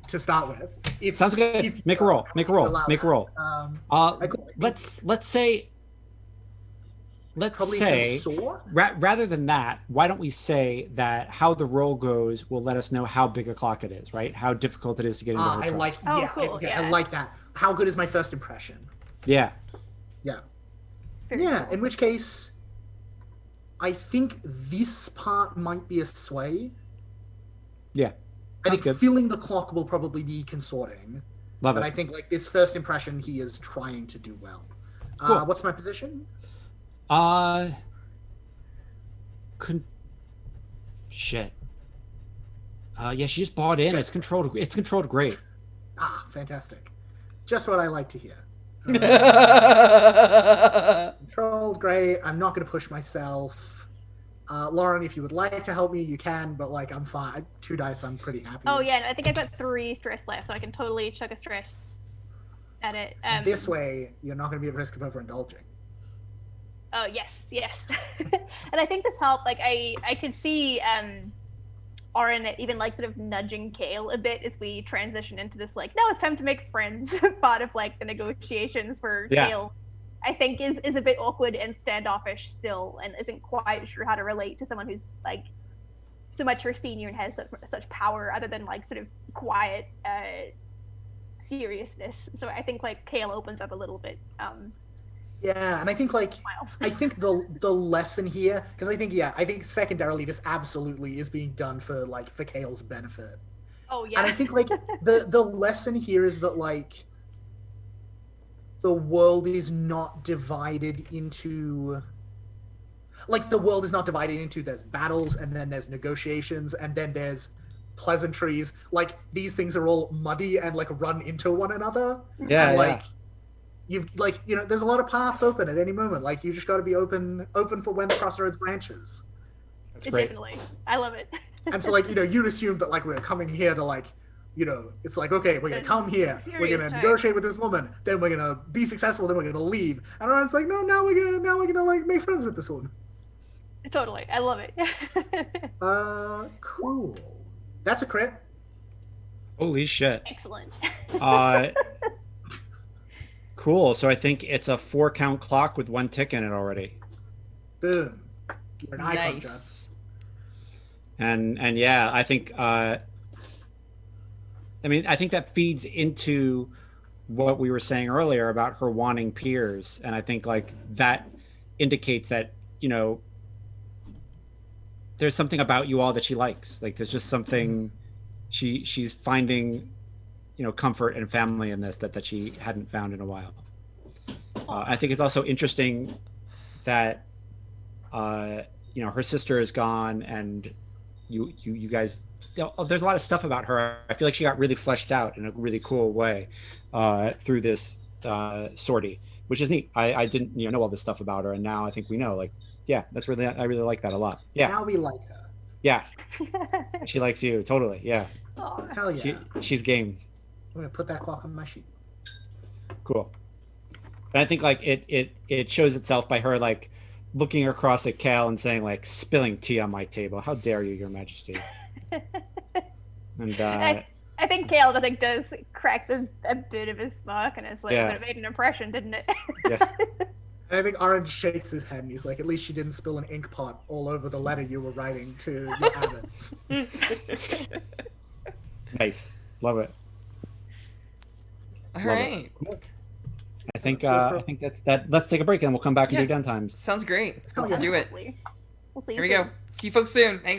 Speaker 2: to start with. If,
Speaker 4: Sounds good.
Speaker 2: if
Speaker 4: Make a roll. Make a roll.
Speaker 2: allow
Speaker 4: Make a
Speaker 2: that.
Speaker 4: roll. Let's say
Speaker 2: Probably
Speaker 4: say
Speaker 2: consort?
Speaker 4: rather than that, why don't we say that how the roll goes will let us know how big a clock it is, right? How difficult it is to get into her
Speaker 2: I
Speaker 4: trust.
Speaker 2: like.
Speaker 3: Oh,
Speaker 2: Yeah,
Speaker 3: cool,
Speaker 2: okay,
Speaker 3: yeah.
Speaker 2: I like that. How good is my first impression?
Speaker 4: Yeah.
Speaker 2: Yeah.
Speaker 3: Very
Speaker 2: Yeah.
Speaker 3: cool.
Speaker 2: In which case, I think this part might be a sway.
Speaker 4: Yeah.
Speaker 2: I
Speaker 4: Sounds
Speaker 2: think
Speaker 4: good.
Speaker 2: feeling the clock will probably be consorting,
Speaker 4: Love
Speaker 2: but
Speaker 4: it.
Speaker 2: I think like this first impression, he is trying to do well.
Speaker 4: Cool.
Speaker 2: What's my position?
Speaker 4: Shit. Yeah, she just bought in. It's controlled. It's controlled great.
Speaker 2: Ah, fantastic. Just what I like to hear. Controlled, great. I'm not going to push myself. Lauren, if you would like to help me, you can, but like I'm fine. 2 dice, I'm pretty happy.
Speaker 3: Oh
Speaker 2: with.
Speaker 3: yeah, I think I've got 3 stress left, so I can totally chuck a stress at it.
Speaker 2: This way, you're not going to be at risk of overindulging.
Speaker 3: Oh yes. And I think this helped. Like I could see Oren even like sort of nudging Kale a bit as we transition into this like, no, it's time to make friends part of like the negotiations for
Speaker 4: Yeah.
Speaker 3: Kale. I think is a bit awkward and standoffish still and isn't quite sure how to relate to someone who's like so much her senior and has such power, other than like sort of quiet seriousness. So I think like Kale opens up a little bit.
Speaker 2: Yeah, and I think like
Speaker 3: Miles.
Speaker 2: I think the lesson here, because I think secondarily this absolutely is being done for Kale's benefit.
Speaker 3: Oh yeah.
Speaker 2: And I think like the lesson here is that like the world is not divided into there's battles and then there's negotiations and then there's pleasantries. Like these things are all muddy and like run into one another.
Speaker 4: Yeah,
Speaker 2: And,
Speaker 4: yeah.
Speaker 2: like you've there's a lot of paths open at any moment. Like you just got to be open for when the crossroads branches.
Speaker 4: That's
Speaker 3: It's
Speaker 4: great.
Speaker 3: definitely. I love it.
Speaker 2: And so you'd assume that we're coming here to it's like, okay, we're gonna come here, we're
Speaker 3: Serious
Speaker 2: gonna
Speaker 3: time.
Speaker 2: negotiate with this woman, then we're gonna be successful, then we're gonna leave. And it's like, no, now we're gonna make friends with this one.
Speaker 3: Totally. I love it.
Speaker 2: Cool. That's a crit.
Speaker 4: Holy shit.
Speaker 3: Excellent.
Speaker 4: Cool. So I think it's a 4-count clock with 1 tick in it already.
Speaker 2: Boom. You're an eye puncher.
Speaker 1: Nice.
Speaker 4: And yeah, I think I think that feeds into what we were saying earlier about her wanting peers, and I think like that indicates that there's something about you all that she likes. Like there's just something she's finding comfort and family in this that she hadn't found in a while. I think it's also interesting that her sister is gone, and you guys, there's a lot of stuff about her. I feel like she got really fleshed out in a really cool way through this sortie, which is neat. I didn't know all this stuff about her, and now I think we know. Like, yeah, I really like that a lot. Yeah,
Speaker 2: Now we like her.
Speaker 4: yeah, she likes you totally. Yeah,
Speaker 3: Oh,
Speaker 2: Hell yeah.
Speaker 4: she's game.
Speaker 2: I'm gonna put that clock on my sheet.
Speaker 4: Cool. And I think like it shows itself by her like looking across at Cal and saying like, spilling tea on my table. How dare you, Your Majesty? And
Speaker 3: I think Kale does crack a bit of a smirk, and it's like,
Speaker 4: Yeah.
Speaker 3: but it made an impression, didn't it?
Speaker 4: yes,
Speaker 2: And I think Orange shakes his head and he's like, at least she didn't spill an ink pot all over the letter you were writing to your abbot.
Speaker 4: nice, love it.
Speaker 1: All
Speaker 4: Love it.
Speaker 1: right.
Speaker 4: I think
Speaker 2: Let's go for-
Speaker 4: I think that's that. Let's take a break and we'll come back and
Speaker 1: Yeah.
Speaker 4: do down times.
Speaker 1: Sounds great.
Speaker 2: Hell
Speaker 1: Let's
Speaker 2: yeah.
Speaker 1: do it.
Speaker 3: We'll see you
Speaker 1: Here we
Speaker 3: soon.
Speaker 1: go. See you folks soon. Angry